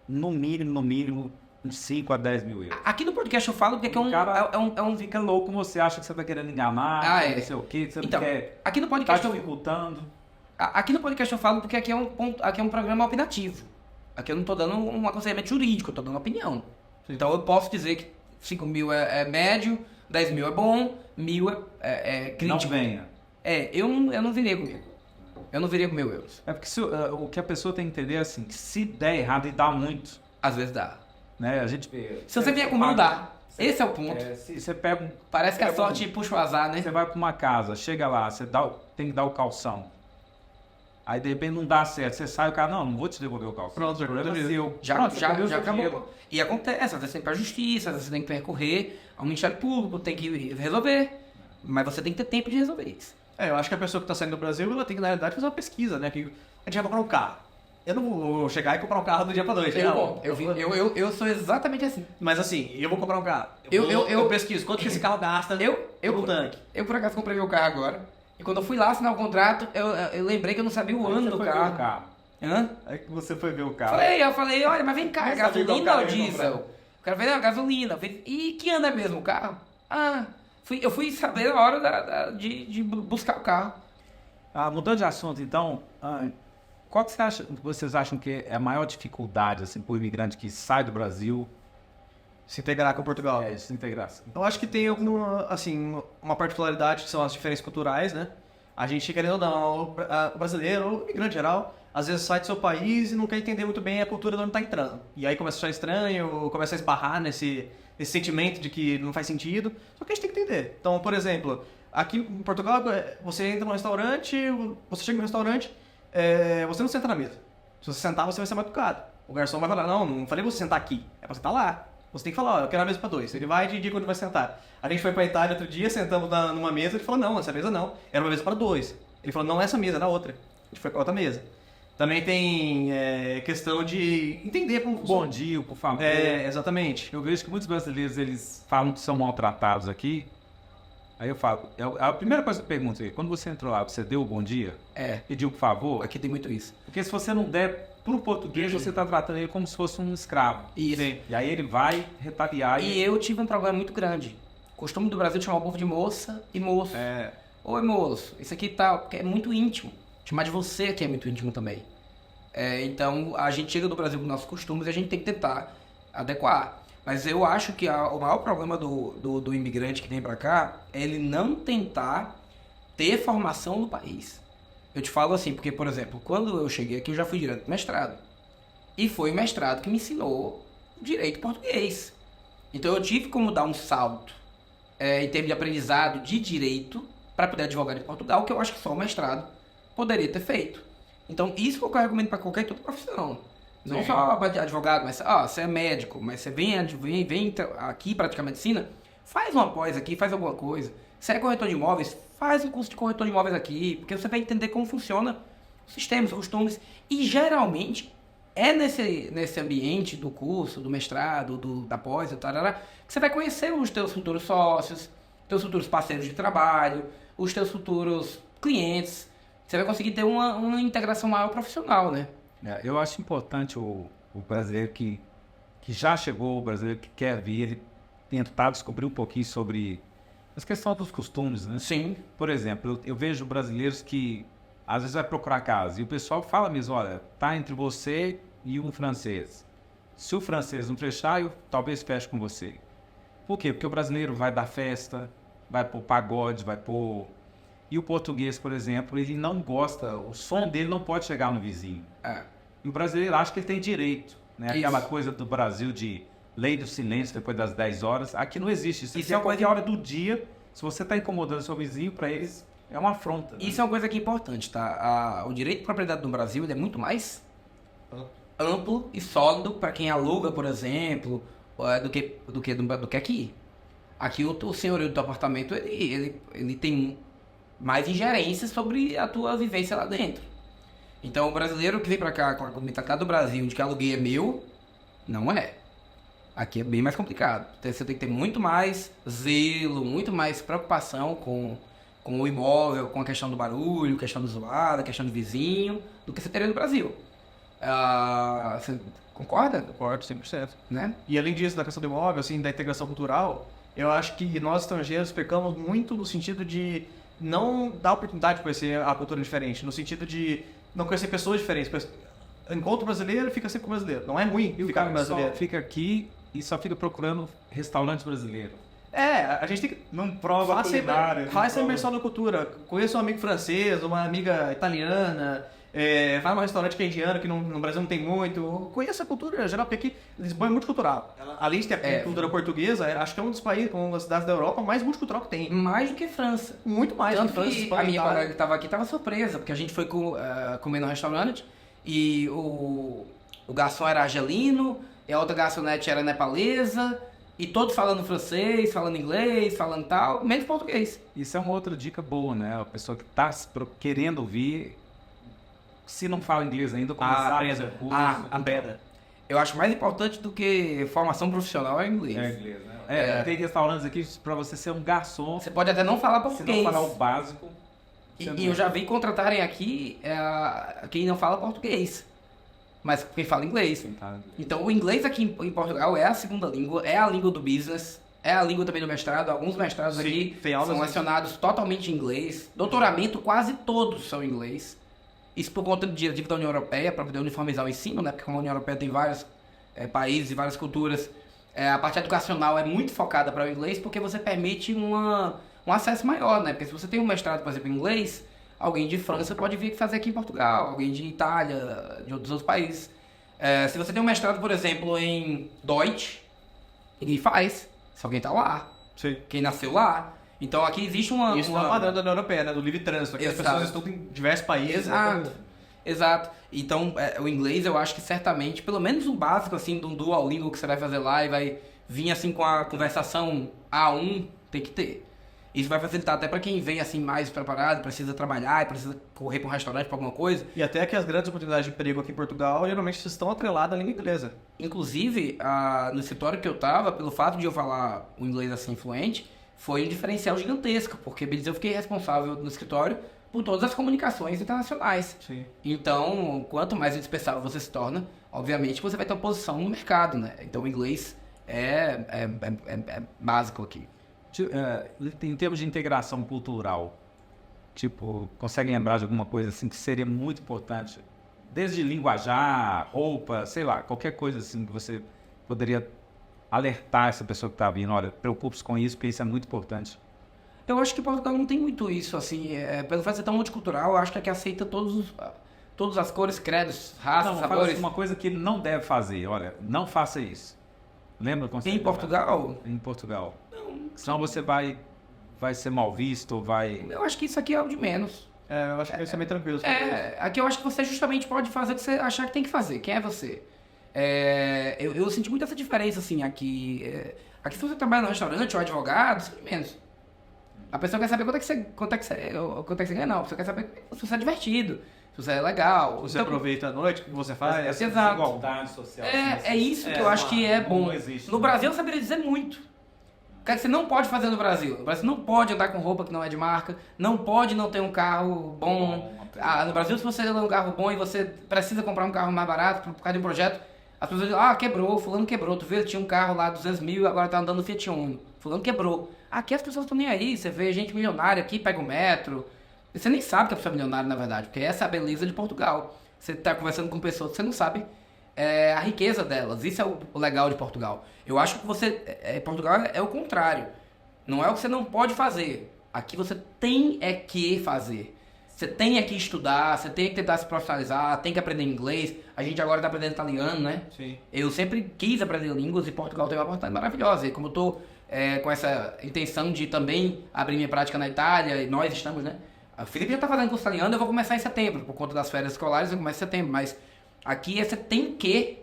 no mínimo, de 5 a 10 mil euros. Aqui no podcast eu falo porque fica louco, você acha que você tá querendo enganar, não sei o quê, que você então, não quer... Aqui no podcast tá dificultando. Aqui no podcast eu falo porque aqui é um programa opinativo. Aqui eu não tô dando um aconselhamento jurídico, eu tô dando opinião. Então eu posso dizer que 5 mil é médio, 10 mil é bom, 1.000 é crítico. Não venha. Eu não viria comigo. Eu não viria com 1.000 euros. É porque o que a pessoa tem que entender é assim, que se der errado e dá muito... Às vezes dá. Né? A gente vê... Se você vier com 1.000, dá. Esse é o ponto. Se você pega Parece que a sorte puxa o azar, né? Você vai pra uma casa, chega lá, você tem que dar o calção. Aí de repente não dá certo. Você sai, o cara, não vou te devolver o calção. Pronto, já acabou. E acontece, às vezes você tem que ir pra justiça, às vezes você tem que recorrer ao Ministério Público, tem que resolver. Mas você tem que ter tempo de resolver isso. Eu acho que a pessoa que tá saindo do Brasil, ela tem que, na realidade, fazer uma pesquisa, né? Que a gente vai comprar um carro. Eu não vou chegar e comprar um carro do dia pra noite. Eu sou exatamente assim. Mas assim, eu vou comprar um carro. Eu pesquiso quanto que esse carro gasta no tanque. Eu, por acaso, comprei meu carro agora. E quando eu fui lá assinar o contrato, eu lembrei que eu não sabia o ano do carro. Hã? Aí que você foi ver o carro. Eu falei, olha, mas vem cá, é gasolina ou diesel? O cara falou, gasolina. E que ano é mesmo o carro? Eu fui saber na hora de buscar o carro. Mudando de assunto, então, qual que vocês acham que é a maior dificuldade assim, para o imigrante que sai do Brasil se integrar com Portugal? Se integrar. Eu acho que tem uma particularidade que são as diferenças culturais, né? A gente, querendo ou não, o brasileiro, o imigrante geral, às vezes sai do seu país e não quer entender muito bem a cultura de onde está entrando. E aí começa a achar estranho, começa a esbarrar nesse sentimento de que não faz sentido. Só que a gente tem que entender. Então, por exemplo, aqui em Portugal, você entra num restaurante, você chega no restaurante, você não senta na mesa. Se você sentar, você vai ser mal educado. O garçom vai falar, não falei pra você sentar aqui, é pra sentar lá. Você tem que falar, eu quero a mesa pra 2. Ele vai e te indica onde vai sentar. A gente foi pra Itália outro dia, sentamos numa mesa, ele falou, não, essa mesa não, era uma mesa para 2. Ele falou, não, essa mesa, era outra. A gente foi pra outra mesa. Também tem questão de entender por bom dia, por favor. Exatamente. Eu vejo que muitos brasileiros, eles falam que são maltratados aqui. Aí eu falo, a primeira coisa que eu pergunto é, quando você entrou lá, você deu o bom dia? Pediu por favor? Aqui tem muito isso. Porque se você não der pro português, você tá tratando ele como se fosse um escravo. Isso. E aí ele vai retaliar. E eu tive um problema muito grande. Costume do Brasil chamar o povo de moça e moço. Oi, moço, isso aqui tá, porque é muito íntimo. Chamar de você aqui é muito íntimo também. Então, a gente chega do Brasil com nossos costumes e a gente tem que tentar adequar. Mas eu acho que o maior problema do imigrante que vem pra cá é ele não tentar ter formação no país. Eu te falo assim, porque, por exemplo, quando eu cheguei aqui, eu já fui direto pro mestrado. E foi o mestrado que me ensinou direito português. Então eu tive como dar um salto em termos de aprendizado de direito para poder advogar em Portugal, que eu acho que só o mestrado poderia ter feito. Então isso que eu recomendo para qualquer outra profissão. Não só para advogado, mas você é médico, mas você vem aqui praticar medicina, faz uma pós aqui, faz alguma coisa. Você é corretor de imóveis, faz um curso de corretor de imóveis aqui, porque você vai entender como funciona os sistemas, os costumes. E geralmente é nesse ambiente do curso, do mestrado, da pós, que você vai conhecer os teus futuros sócios, teus futuros parceiros de trabalho, os teus futuros clientes. Você vai conseguir ter uma integração maior profissional, né? Eu acho importante o brasileiro que já chegou, o brasileiro que quer vir, ele tentar descobrir um pouquinho sobre as questões dos costumes, né? Sim. Por exemplo, eu vejo brasileiros que às vezes vai procurar casa e o pessoal fala mesmo, olha, tá entre você e um francês. Se o francês não fechar, eu talvez feche com você. Por quê? Porque o brasileiro vai dar festa, vai pôr pagode, vai pôr... E o português, por exemplo, ele não gosta, o som dele não pode chegar no vizinho. E o brasileiro acha que ele tem direito, né? Aquela coisa do Brasil de lei do silêncio depois das 10 horas. Aqui não existe isso. Isso é qualquer hora do dia. Se você está incomodando seu vizinho, para eles é uma afronta. Né? Isso é uma coisa que é importante, tá? O direito de propriedade no Brasil ele é muito mais amplo e sólido para quem aluga, por exemplo, do que aqui. Aqui o senhorio do teu apartamento ele tem mais ingerência sobre a tua vivência lá dentro. Então o brasileiro que vem pra cá com a mentalidade do Brasil, de que aluguei é meu, não é. Aqui é bem mais complicado. Então, você tem que ter muito mais zelo, muito mais preocupação com o imóvel, com a questão do barulho, questão do zoado, questão do vizinho, do que você teria no Brasil. Você concorda? Concordo, 100%. Né? E além disso, da questão do imóvel, assim, da integração cultural, eu acho que nós estrangeiros pecamos muito no sentido de não dar oportunidade de conhecer a cultura diferente, no sentido de não conhecer pessoas diferentes. Enquanto brasileiro, fica sempre com brasileiro. Não é ruim ficar com brasileiro. Só fica aqui e só fica procurando restaurante brasileiro. A gente tem que... Não prova culinária. Faz essa imersão na cultura. Conheça um amigo francês, uma amiga italiana, vai num restaurante que é indiano, que no Brasil não tem muito. Conheça a cultura geral, porque aqui Lisboa é multicultural. Além de ter a cultura portuguesa, acho que é um dos países, uma das cidades da Europa mais multicultural que tem. Mais do que França. Muito mais. Tanto que França, Espanha, a minha colega que estava aqui estava surpresa, porque a gente foi comer no restaurante e o garçom era argelino, e a outra garçonete era nepalesa, e todos falando francês, falando inglês, falando tal, menos português. Isso é uma outra dica boa, né? A pessoa que está querendo ouvir, se não fala inglês ainda, começar a pedra. Eu acho mais importante do que formação profissional é inglês. É inglês, né? Tem restaurantes aqui para você ser um garçom. Você pode até não falar português. Se não falar o básico. E eu já vi contratarem aqui quem não fala português, mas quem fala inglês. Então o inglês aqui em Portugal é a segunda língua, é a língua do business, é a língua também do mestrado. Alguns mestrados aqui são lecionados totalmente em inglês. Doutoramento quase todos são em inglês. Isso por conta de dívida da União Europeia, para poder uniformizar o ensino, né? Porque como a União Europeia tem vários países e várias culturas, a parte educacional é muito focada para o inglês, porque você permite um acesso maior, né? Porque se você tem um mestrado, por exemplo, em inglês, alguém de França pode vir fazer aqui em Portugal, alguém de Itália, de outros países. Se você tem um mestrado, por exemplo, em Deutsch, ninguém faz, se alguém tá lá. Sim. Quem nasceu lá. Então aqui existe uma... Isso é uma padrão da União Europeia, né? Do livre trânsito. Aqui as pessoas estudam em diversos países. Exato. Então o inglês eu acho que certamente, pelo menos o básico assim, de um Duolingo que você vai fazer lá e vai vir assim com a conversação A1, tem que ter. Isso vai facilitar até para quem vem assim mais preparado, precisa trabalhar, precisa correr para um restaurante, para alguma coisa. E até que as grandes oportunidades de emprego aqui em Portugal geralmente estão atreladas à língua inglesa. Inclusive, no escritório que eu estava, pelo fato de eu falar o inglês assim fluente, foi um diferencial gigantesco, porque eu fiquei responsável no escritório por todas as comunicações internacionais. Sim. Então, quanto mais indispensável você se torna, obviamente você vai ter uma posição no mercado, né? Então o inglês é básico aqui. Em termos de integração cultural, tipo, conseguem lembrar de alguma coisa assim que seria muito importante? Desde linguajar, roupa, sei lá, qualquer coisa assim que você poderia alertar essa pessoa que está vindo, olha, preocupe-se com isso, porque isso é muito importante. Eu acho que Portugal não tem muito isso, assim, pelo fato de ser tão multicultural, eu acho que aqui aceita todas as cores, credos, raças, sabores. Uma coisa que ele não deve fazer, olha, não faça isso. Lembra? Em Portugal? Em Portugal. Não. Senão você vai ser mal visto, vai... Eu acho que isso aqui é o de menos. Eu acho que vai ser meio tranquilo. Aqui eu acho que você justamente pode fazer o que você achar que tem que fazer. Quem é você? Eu senti muito essa diferença, assim, aqui. Aqui se você trabalha no restaurante ou advogado, isso é de menos. A pessoa quer saber quanto é que você ganha, não. A pessoa quer saber se você é divertido, se você é legal. Você aproveita a noite, o que você faz. Exato. Igualdade social. É isso que eu acho que é bom. No Brasil eu saberia dizer muito. O que é que você não pode fazer no Brasil? No Brasil não pode andar com roupa que não é de marca, não pode não ter um carro bom. No Brasil, se você tem um carro bom e você precisa comprar um carro mais barato por causa de um projeto, as pessoas dizem, quebrou, fulano quebrou. Tu viu, ele tinha um carro lá, 200 mil, agora tá andando Fiat Uno. Fulano quebrou. Aqui as pessoas estão nem aí, você vê gente milionária aqui, pega o metro. E você nem sabe que a pessoa é milionária, na verdade, porque essa é a beleza de Portugal. Você tá conversando com pessoas que você não sabe a riqueza delas. Isso é o legal de Portugal. Eu acho que Portugal é o contrário. Não é o que você não pode fazer. Aqui você tem que fazer. Você tem que estudar, você tem que tentar se profissionalizar, tem que aprender inglês. A gente agora está aprendendo italiano, né? Sim. Eu sempre quis aprender línguas e Portugal tem uma oportunidade maravilhosa. E como eu tô com essa intenção de também abrir minha prática na Itália, e nós estamos, né? A Felipe já está fazendo curso italiano, eu vou começar em setembro. Por conta das férias escolares, eu começo em setembro. Mas aqui você tem que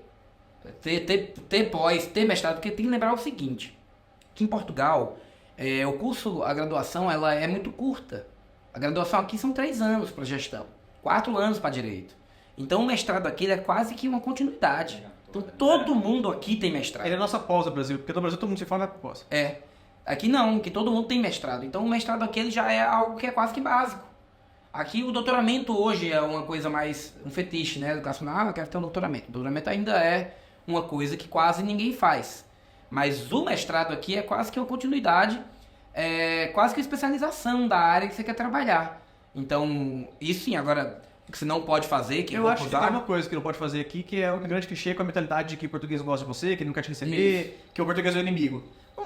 ter pós, ter mestrado, porque tem que lembrar o seguinte. Que em Portugal, o curso, a graduação, ela é muito curta. A graduação aqui são 3 anos para gestão, 4 anos para direito. Então o mestrado aqui é quase que uma continuidade. Então todo mundo aqui tem mestrado. Ele é a nossa pós do Brasil, porque no Brasil todo mundo se forma na pós. Aqui não, que todo mundo tem mestrado. Então o mestrado aqui ele já é algo que é quase que básico. Aqui o doutoramento hoje é uma coisa mais, um fetiche, né? Educacional, eu quero ter um doutoramento. O doutoramento ainda é uma coisa que quase ninguém faz. Mas o mestrado aqui é quase que uma continuidade, quase que uma especialização da área que você quer trabalhar. Então, isso sim, agora, o que você não pode fazer... Eu acho que tem uma coisa que não pode fazer aqui, que é um grande clichê com a mentalidade de que o português não gosta de você, que ele não quer te receber, que o português é o inimigo. Não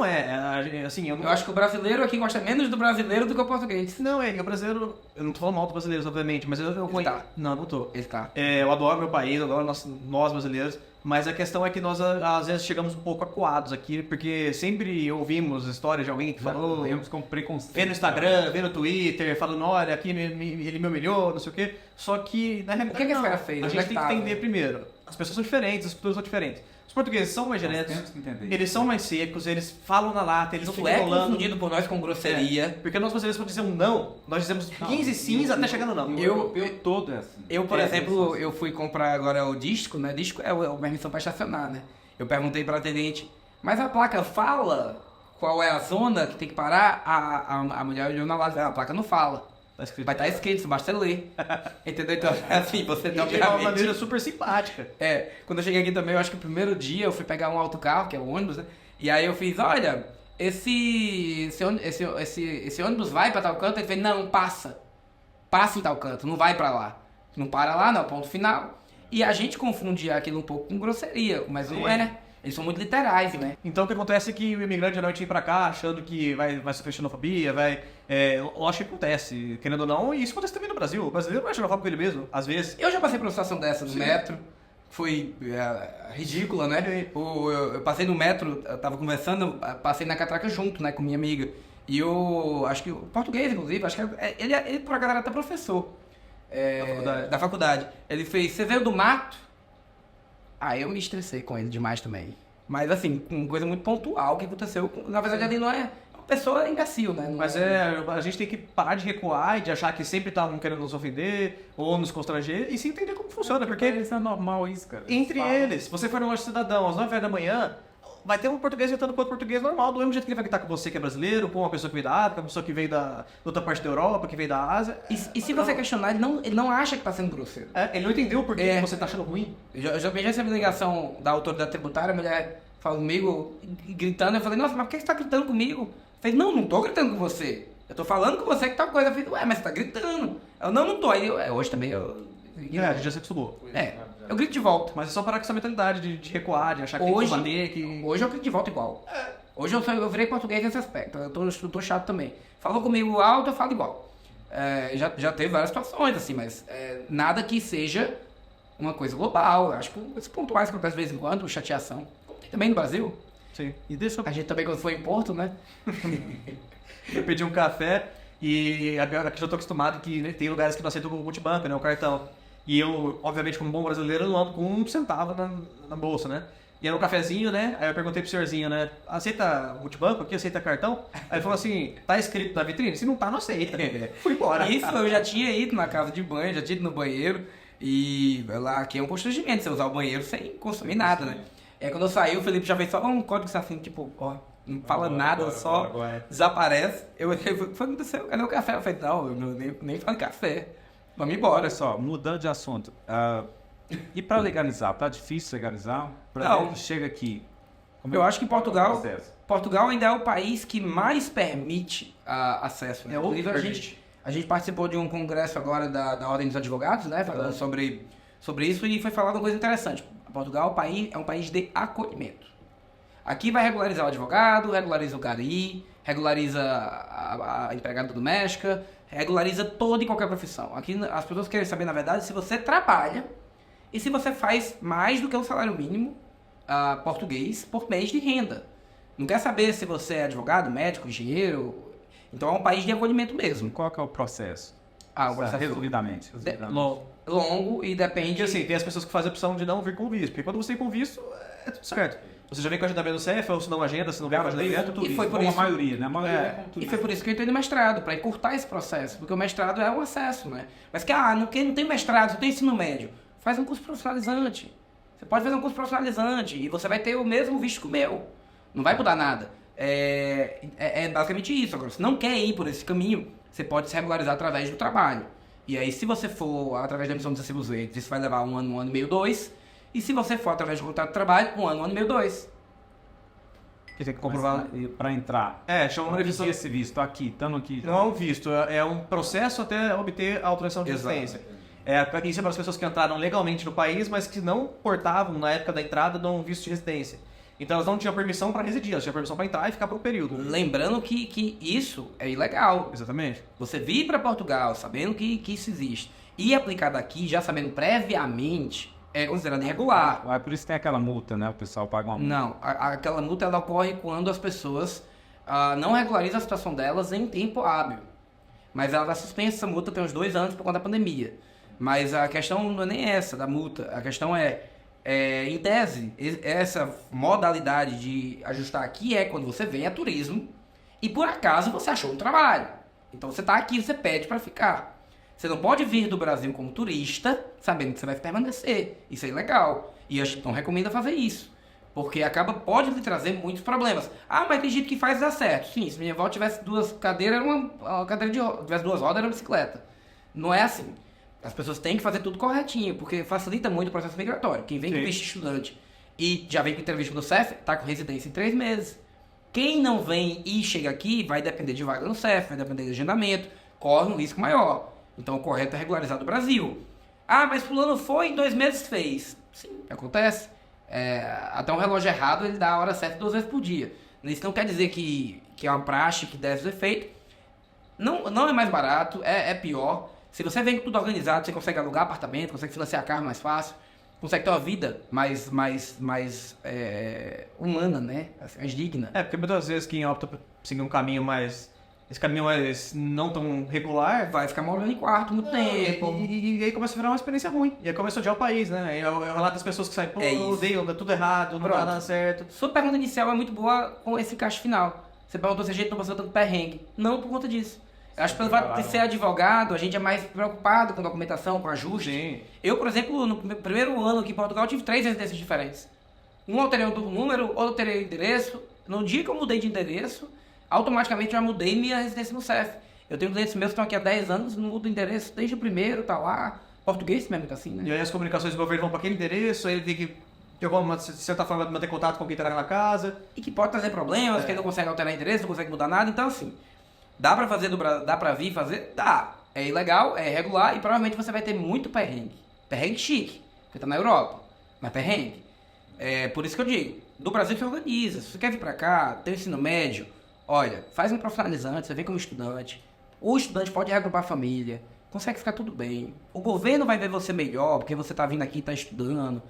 assim... Eu acho que o brasileiro aqui gosta menos do brasileiro do que o português. Não, o brasileiro... Eu não tô falando mal dos brasileiros, obviamente, mas eu tá. Não tô. Ele tá. Eu adoro meu país, eu adoro nós brasileiros, mas a questão é que nós, às vezes, chegamos um pouco acuados aqui, porque sempre ouvimos histórias de alguém que falou... Vemos com preconceito. Vê no Instagram, vê no Twitter, falando, olha, aqui ele me humilhou, não sei o quê. Só que, na realidade, o que esse cara fez? A gente tem que entender primeiro. As pessoas são diferentes, as culturas são diferentes. Os portugueses são mais diretos, eles são mais secos, eles falam na lata, eles ficam rolando. Confundido por nós com grosseria. Porque nós brasileiros, quando dizemos não, nós dizemos 15 sims até chegar no não. Eu todo é assim. Eu, por exemplo, eu fui comprar agora o disco, né? Disco é a permissão para estacionar, né? Eu perguntei para a atendente, mas a placa fala qual é a zona que tem que parar? A mulher olhou na lata, a placa não fala. Vai estar escrito, basta ler. Entendeu? Então, assim, você tem de uma maneira super simpática. Quando eu cheguei aqui também, eu acho que o primeiro dia eu fui pegar um autocarro, que é o ônibus, né? E aí eu fiz, olha, esse ônibus vai pra tal canto? Ele fez, não, passa em tal canto, não vai pra lá. Não para lá, não, ponto final. E a gente confunde aquilo um pouco com grosseria, mas não é, né? Eles são muito literais, né? Então o que acontece é que o imigrante geralmente vem pra cá achando que vai sofrer xenofobia, lógico que acontece, querendo ou não, e isso acontece também no Brasil. O brasileiro não é xenofóbico com ele mesmo, às vezes. Eu já passei por uma situação dessa no metro, foi ridícula, né? Eu passei no metro, eu tava conversando, passei na catraca junto, né, com minha amiga. E eu acho que o português, inclusive, acho que ele por acaso era até professor da faculdade. Ele fez, você veio do mato? Aí eu me estressei com ele demais também. Mas assim, uma coisa muito pontual que aconteceu. Na verdade, ele não é uma pessoa imbecil, né? Mas a gente tem que parar de recuar e de achar que sempre estavam querendo nos ofender ou nos constranger e sim entender como funciona. Porque isso é normal, isso, cara. Entre eles, se você for no loja de cidadão às 9h da manhã, vai ter um português gritando com outro português normal, do mesmo jeito que ele vai gritar com você que é brasileiro, com uma pessoa que veio da África, uma pessoa que veio da outra parte da Europa, que veio da Ásia. E se você questionar, ele não acha que está sendo grosseiro. Ele não entendeu por que você está achando ruim. Eu já recebi ligação da autoridade tributária, a mulher falou comigo, gritando, eu falei, nossa, mas por que você está gritando comigo? Eu falei, não estou gritando com você. Eu estou falando com você que tal coisa. Eu falei, ué, mas você está gritando. Eu não estou. Aí hoje também a gente já se acostumou. Eu grito de volta. Mas é só parar com essa mentalidade de recuar, de achar que tem que bater, que... Hoje eu grito de volta igual. Hoje eu virei português nesse aspecto. Eu tô chato também. Falou comigo alto, eu falo igual. Já teve várias situações, assim, mas nada que seja uma coisa global. Eu acho que esses pontuais que acontecem de vez em quando, chateação. Tem também no Brasil. Sim. E deixa eu... A gente também, quando foi em Porto, né? Eu pedi um café e agora que eu tô acostumado que, né, tem lugares que não aceitam o multibanco, né, o cartão. E eu, obviamente, como bom brasileiro, não ando com um centavo na bolsa, né? E era um cafezinho, né? Aí eu perguntei pro senhorzinho, né? Aceita multibanco aqui? Aceita cartão? Aí ele falou assim, tá escrito na vitrine? Se não tá, não aceita. Fui embora. Isso, eu já tinha ido na casa de banho, já tinha ido no banheiro. E lá aqui é um constrangimento você usar o banheiro sem consumir nada, né? É quando eu saí, o Felipe já fez só um código assim, tipo, ó, não fala nada, só desaparece. Eu falei, o que aconteceu? Cadê o café? Eu falei, não, eu nem falo café. Vamos embora. Olha só, mudando de assunto. E para legalizar? Tá difícil legalizar? Não. Chega aqui. Eu acho que Portugal Processo. ainda é o país que mais permite acesso. Né? Inclusive, a gente participou de um congresso agora da Ordem dos Advogados, né? Falando sobre isso, e foi falado uma coisa interessante. Portugal é um país de acolhimento. Aqui vai regularizar o advogado, regulariza o gari, regulariza a empregada doméstica, regulariza toda e qualquer profissão. Aqui as pessoas querem saber, na verdade, se você trabalha e se você faz mais do que o salário mínimo português por mês de renda. Não quer saber se você é advogado, médico, engenheiro. Então é um país de acolhimento mesmo. Qual que é o processo? O processo resumidamente. Longo e depende... Porque assim, tem as pessoas que fazem a opção de não vir com visto. Porque quando você vem com visto, é tudo certo. Você já vem com agendamento no CEF, ou se não agenda, se não vem com agendamento, tudo e foi por isso. isso, a maioria, né? A maioria e foi por isso que eu entrei no mestrado, para encurtar esse processo. Porque o mestrado é um acesso, né? Mas não tem mestrado, só tem ensino médio. Faz um curso profissionalizante. Você pode fazer um curso profissionalizante e você vai ter o mesmo visto que o meu. Não vai mudar nada. É basicamente isso. Agora, se não quer ir por esse caminho, você pode se regularizar através do trabalho. E aí, se você for através da emissão dos recibos verdes, isso vai levar 1 ano, 1 ano e meio, 2. E se você for através do contrato de trabalho, 1 ano, 1 ano e meio, 2. Que tem que comprovar. Para entrar. Chama uma revisão. Esse visto aqui, estando aqui. Não é um visto, é um processo até obter a autorização de residência. Isso é para as pessoas que entraram legalmente no país, mas que não portavam, na época da entrada, de um visto de residência. Então elas não tinham permissão para residir, elas tinham permissão para entrar e ficar por um período. Lembrando que isso é ilegal. Exatamente. Você vir para Portugal sabendo que isso existe e aplicar daqui, já sabendo previamente, é considerado irregular. É por isso que tem aquela multa, né? O pessoal paga uma multa. Não, aquela multa ela ocorre quando as pessoas não regularizam a situação delas em tempo hábil. Mas ela vai suspender essa multa tem uns 2 anos por conta da pandemia. Mas a questão não é nem essa da multa, a questão em tese, essa modalidade de ajustar aqui é quando você vem a turismo e por acaso você achou um trabalho. Então você está aqui, você pede para ficar. Você não pode vir do Brasil como turista sabendo que você vai permanecer. Isso é ilegal. E a gente não recomenda fazer isso. Porque pode lhe trazer muitos problemas. Mas tem gente que faz dar certo. Sim, se minha avó tivesse 2 cadeiras, era uma cadeira tivesse 2 rodas, era uma bicicleta. Não é assim. As pessoas têm que fazer tudo corretinho, porque facilita muito o processo migratório. Quem vem com visto estudante e já vem com entrevista no CEF, está com residência em 3 meses. Quem não vem e chega aqui vai depender de vaga no CEF, vai depender de agendamento, corre um risco maior. Então o correto é regularizar do Brasil. Mas fulano foi, em 2 meses fez. Sim, acontece. Até um relógio errado, ele dá a hora certa 2 vezes por dia. Isso não quer dizer que é uma praxe que deve ser feita. Não é mais barato, é pior. Se você vem com tudo organizado, você consegue alugar apartamento, consegue financiar carro mais fácil, consegue ter uma vida mais humana, né? Assim, mais digna. Porque muitas vezes quem opta por seguir um caminho mais... Esse caminho mais não tão regular... Vai ficar morando em quarto muito tempo. E aí começa a virar uma experiência ruim. E aí começa a odiar o país, né? Eu relato das pessoas que saem, eu odeio, dá tudo errado, não dá nada certo. Sua pergunta inicial é muito boa com esse encaixe final. Você perguntou se a gente não passou tanto perrengue. Não por conta disso. Eu acho que pelo fato de ser advogado, a gente é mais preocupado com documentação, com ajuste. Sim. Eu, por exemplo, no primeiro ano aqui em Portugal, tive 3 residências diferentes. Um alterei o número, outro alterei o endereço. No dia que eu mudei de endereço, automaticamente já mudei minha residência no CEF. Eu tenho clientes meus que estão aqui há 10 anos, não mudo o endereço desde o primeiro, tá lá. Português mesmo, assim, né? E aí as comunicações do governo vão para aquele endereço, aí ele tem que, de alguma certa forma, manter contato com quem está na casa. E que pode trazer problemas, quem não consegue alterar endereço, não consegue mudar nada, então assim... Dá pra fazer dá pra vir fazer? Dá. É ilegal, é irregular e provavelmente você vai ter muito perrengue. Perrengue chique, porque tá na Europa. Mas perrengue. Por isso que eu digo, do Brasil se organiza. Se você quer vir pra cá, tem o ensino médio, olha, faz um profissionalizante, você vem como estudante. O estudante pode reagrupar a família, consegue ficar tudo bem. O governo vai ver você melhor, porque você tá vindo aqui e tá estudando.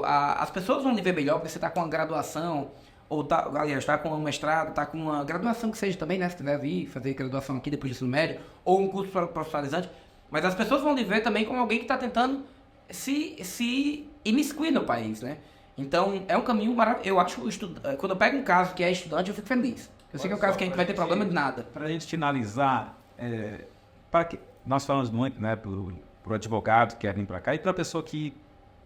As pessoas vão lhe ver melhor porque você tá com uma graduação. ou tá, aliás, tá com um mestrado, tá com uma graduação que seja também, né? Se quiser vir fazer graduação aqui depois do ensino médio, ou um curso profissionalizante. Mas as pessoas vão lhe ver também como alguém que está tentando se imiscuir no país, né? Então, é um caminho maravilhoso. Eu acho, quando eu pego um caso que é estudante, eu fico feliz. Eu sei que é um caso que a gente vai ter problema de nada. Para a gente finalizar, nós falamos muito, né, pro advogado que quer vir para cá e para a pessoa que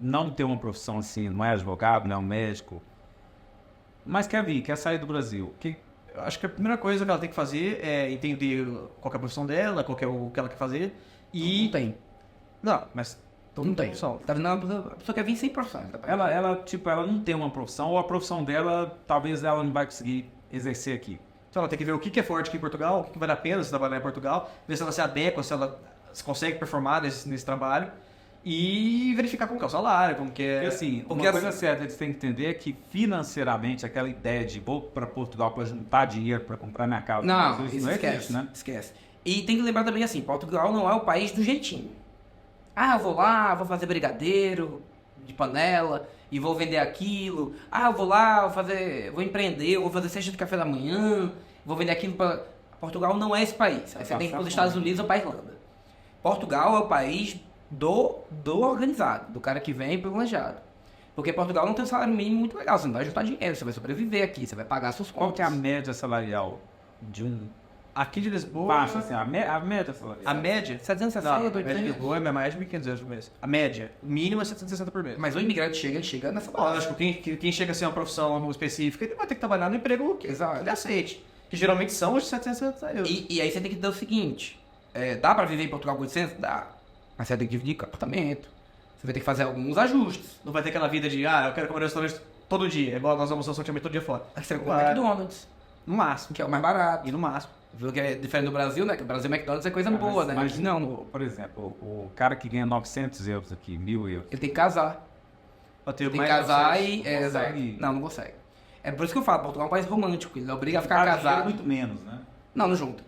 não tem uma profissão assim, não é advogado, não é um médico, mas quer vir, quer sair do Brasil. Eu acho que a primeira coisa que ela tem que fazer é entender qual é a profissão dela, qual é o que ela quer fazer. E... Não tem. Não, mas... Não tem. Tá vendo? A pessoa quer vir sem profissão. Ela não tem uma profissão, ou a profissão dela, talvez ela não vai conseguir exercer aqui. Então ela tem que ver o que é forte aqui em Portugal, o que vale a pena se trabalhar em Portugal, ver se ela se adequa, se ela consegue performar nesse trabalho e verificar como que é o salário, como que é... E assim, uma coisa certa, eles têm que entender é que financeiramente aquela ideia de vou para Portugal para juntar dinheiro para comprar minha casa, não esquece, existe, né? Esquece. E tem que lembrar também assim, Portugal não é o país do jeitinho. Ah, eu vou lá, vou fazer brigadeiro de panela e vou vender aquilo. Ah, eu vou lá, vou empreender, eu vou fazer cesta de café da manhã, vou vender aquilo para... Portugal não é esse país. Aí você tem que ir para os Estados Unidos ou para a Irlanda. Portugal é o país do organizado, do cara que vem planejado. Porque Portugal não tem um salário mínimo muito legal, você não vai juntar dinheiro, você vai sobreviver aqui, você vai pagar suas contas. Qual que é a média salarial de um... Aqui de Lisboa... Baixo, assim, a média salarial. A média? 760, não, a média 800. de Lisboa é mais de 1.500 euros por mês. A média, mínimo é 760 por mês. Mas o imigrante chega nessa base. Lógico, quem chega a ser uma profissão específica, ele vai ter que trabalhar no emprego que ele aceite. Que geralmente são os 760 euros. E aí você tem que dizer o seguinte, dá pra viver em Portugal com 800? Dá. Mas você vai ter que dividir apartamento, você vai ter que fazer alguns ajustes. Não vai ter aquela vida de, eu quero comer no restaurante todo dia, igual nós almoçamos praticamente todo dia fora. Aí você vai comer McDonald's, no máximo. que é o mais barato. E no máximo. Viu que é diferente do Brasil, né? Que o Brasil McDonald's é coisa boa, né? Mas não, por exemplo, o cara que ganha 900 euros aqui, 1.000 euros. Ele tem que casar. Tem que casar e... não consegue. É por isso que eu falo, Portugal é um país romântico, ele obriga a ficar casado. Muito menos, né? Não junta.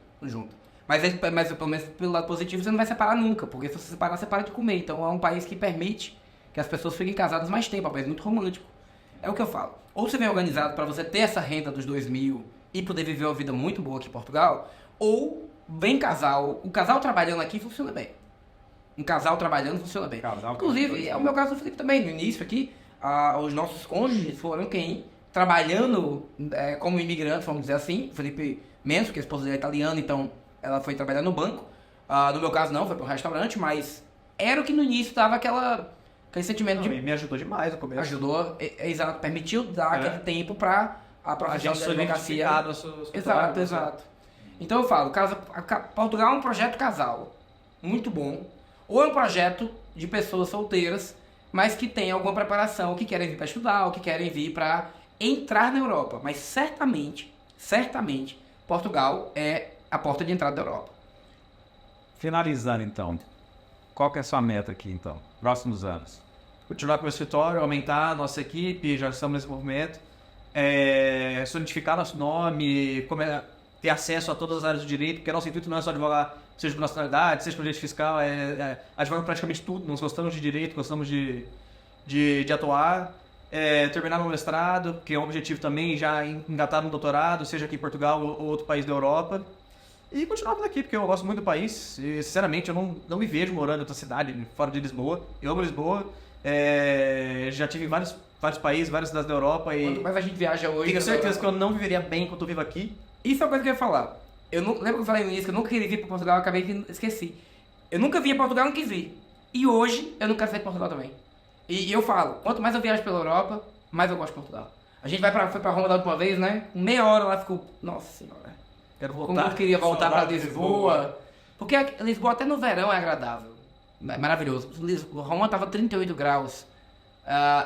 Mas pelo menos pelo lado positivo você não vai separar nunca, porque se você separar, você para de comer. Então é um país que permite que as pessoas fiquem casadas mais tempo, é um país muito romântico. É o que eu falo. Ou você vem organizado para você ter essa renda dos 2.000 e poder viver uma vida muito boa aqui em Portugal, ou vem o casal trabalhando aqui funciona bem. Um casal trabalhando funciona bem. Inclusive, é o meu caso do Felipe também, no início aqui, os nossos cônjuges foram quem, trabalhando como imigrante, vamos dizer assim, o Felipe menos, porque a esposa dele é italiana, então ela foi trabalhar no banco. No meu caso não, foi para um restaurante, mas era o que no início dava aquele sentimento de... Me ajudou demais no começo. Ajudou, exato, permitiu dar aquele tempo para a profissão de advocacia. Exato. Então eu falo, Portugal é um projeto casal, muito bom, ou é um projeto de pessoas solteiras, mas que tem alguma preparação, que querem vir para estudar, ou que querem vir para entrar na Europa. Mas certamente, Portugal é a porta de entrada da Europa. Finalizando então, qual que é a sua meta aqui então, próximos anos? Continuar com o escritório, aumentar a nossa equipe, já estamos nesse movimento. Solidificar nosso nome, ter acesso a todas as áreas do direito, porque nosso intuito não é só advogar, seja por nacionalidade, seja por direito fiscal, advogar praticamente tudo. Nós gostamos de direito, gostamos de atuar. Terminar meu mestrado, que é um objetivo também, já engatar no doutorado, seja aqui em Portugal ou outro país da Europa. E continuar por aqui, porque eu gosto muito do país. E, sinceramente, eu não me vejo morando em outra cidade, fora de Lisboa. Eu amo Lisboa. Já tive em vários países, várias cidades da Europa. E quanto mais a gente viaja hoje... Tenho certeza que eu não viveria bem enquanto eu vivo aqui. Isso é uma coisa que eu ia falar. Lembra que eu falei no início que eu nunca queria vir para Portugal, eu acabei que esqueci. Eu nunca vim a Portugal, não quis vir. E hoje, eu não quero sair de Portugal também. E eu falo, quanto mais eu viajo pela Europa, mais eu gosto de Portugal. A gente foi pra Roma da última vez, né? Meia hora lá ficou... Nossa senhora. Quero voltar. Como eu queria voltar pra Lisboa. Porque Lisboa até no verão é agradável. É maravilhoso. Roma tava 38 graus.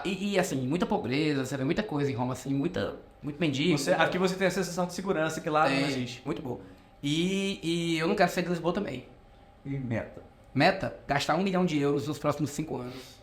E assim, muita pobreza, você vê muita coisa em Roma, assim, muito mendigo. Aqui você tem a sensação de segurança que lá não existe. Muito bom. E eu não quero sair de Lisboa também. E Meta? Gastar 1 milhão de euros nos próximos 5 anos.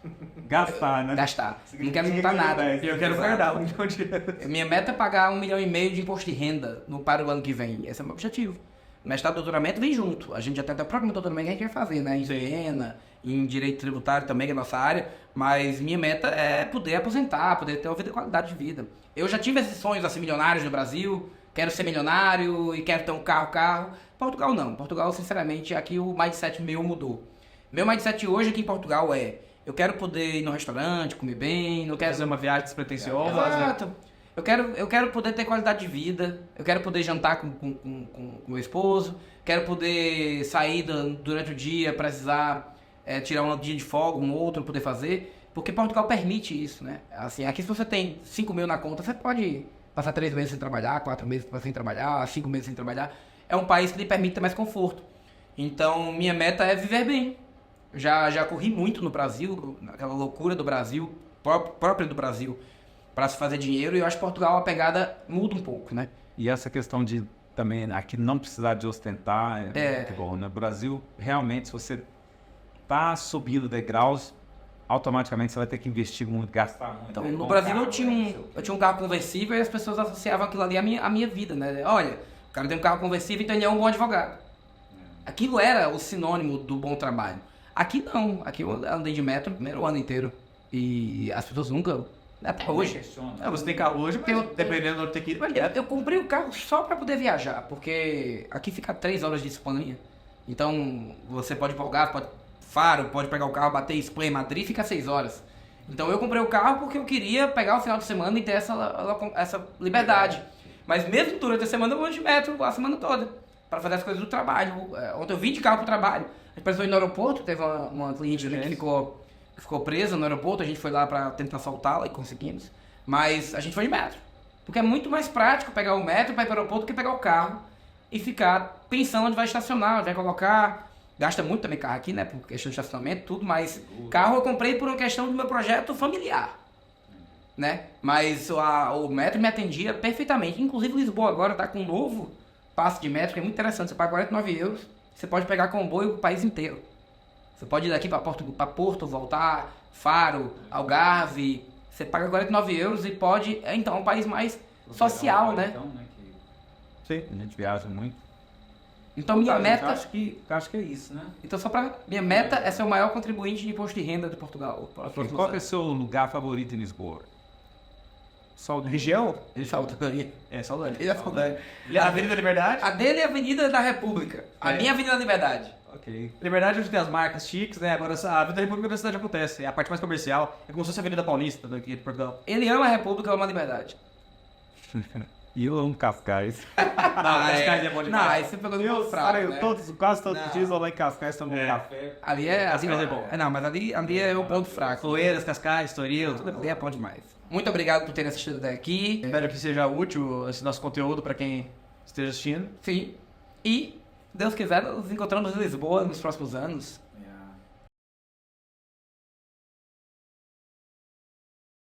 Gastar, né? Gastar. Não quero juntar nada. Eu quero guardar 1 milhão de euros. Minha meta é pagar 1,5 milhão de imposto de renda para o ano que vem. Esse é o meu objetivo. mestrado e doutoramento vem junto. A gente já tem até o programa de doutoramento que a gente quer fazer, né? Em Viena, em direito tributário também, que é a nossa área. Mas minha meta é poder aposentar, poder ter uma vida de qualidade de vida. Eu já tive esses sonhos assim, milionários no Brasil. Quero ser milionário e quero ter um carro. Portugal não. Portugal, sinceramente, aqui o mindset meu mudou. Meu mindset hoje aqui em Portugal é... Eu quero poder ir no restaurante, comer bem, não quero... Fazer uma viagem despretensiosa. Exato. Eu quero poder ter qualidade de vida, eu quero poder jantar com meu esposo, quero poder sair durante o dia, precisar tirar um dia de folga, um outro, poder fazer, porque Portugal permite isso, né? Assim, aqui se você tem 5 mil na conta, você pode passar 3 meses sem trabalhar, 4 meses sem trabalhar, 5 meses sem trabalhar. É um país que lhe permite ter mais conforto. Então, minha meta é viver bem. Já corri muito no Brasil, naquela loucura do Brasil, própria do Brasil, para se fazer dinheiro, e eu acho que Portugal a pegada muda um pouco, né? E essa questão de também aqui não precisar de ostentar é muito bom, né? No Brasil, realmente, se você tá subindo degraus, automaticamente você vai ter que investir muito, gastar muito. Então, no Brasil eu tinha um carro conversível e as pessoas associavam aquilo ali à minha vida, né? Olha, o cara tem um carro conversível, então ele é um bom advogado. Aquilo era o sinônimo do bom trabalho. Aqui não, aqui eu andei de metro o primeiro ano inteiro. E as pessoas nunca... Até hoje. Você tem carro hoje, mas dependendo de onde tem que ir. Eu comprei o carro só para poder viajar, porque aqui fica 3 horas de Espanha. Então, você pode ir para o Algarve, pode Faro, pode pegar o carro, bater em Espanha, Madrid, fica 6 horas. Então, eu comprei o carro porque eu queria pegar o final de semana e ter essa liberdade. Mas mesmo durante a semana, eu vou de metro a semana toda, para fazer as coisas do trabalho. Ontem eu vim de carro para o trabalho. A gente precisou ir no aeroporto, teve uma cliente ali que ficou presa no aeroporto, a gente foi lá para tentar soltá-la e conseguimos. Mas a gente foi de metro. Porque é muito mais prático pegar o metro para ir para o aeroporto do que pegar o carro e ficar pensando onde vai estacionar, onde vai colocar. Gasta muito também carro aqui, né? Por questão de estacionamento, tudo, mas carro eu comprei por uma questão do meu projeto familiar, né? Mas o metro me atendia perfeitamente. Inclusive Lisboa agora está com um novo passe de metro, que é muito interessante. Você paga 49 euros, você pode pegar comboio para o país inteiro. Você pode ir daqui para Porto, voltar, Faro, Algarve. Você paga 49 euros e pode... Então, é um país mais social, né? Então, né? Sim, a gente viaja muito. Então, minha meta... Acho que é isso, né? Então, minha meta é ser o maior contribuinte de imposto de renda de Portugal. Qual é o seu lugar favorito em Lisboa? Região? Saudade. Saudade. Ele é saudade. A Avenida da Liberdade? A dele é a Avenida da República. A minha é a Avenida da Liberdade. Ok. Liberdade hoje tem as marcas chiques, né? Agora a Avenida da República da cidade acontece. É a parte mais comercial. É como se fosse a Avenida Paulista daqui de Portugal. Ele ama a República, eu amo a Liberdade. E eu amo Cascais. Cascais é bom demais. Não, aí você pegou no meu fraco, né? Quase todos os dias eu lá em Cascais tomando café. Ali é... Cascais é bom. Não, mas ali é o ponto fraco. Floeiras, Cascais, Estoril, tudo Ali é bom demais. Muito obrigado por terem assistido até aqui. Espero que seja útil esse nosso conteúdo para quem esteja assistindo. Sim. E, Deus quiser, nos encontramos em Lisboa nos próximos anos.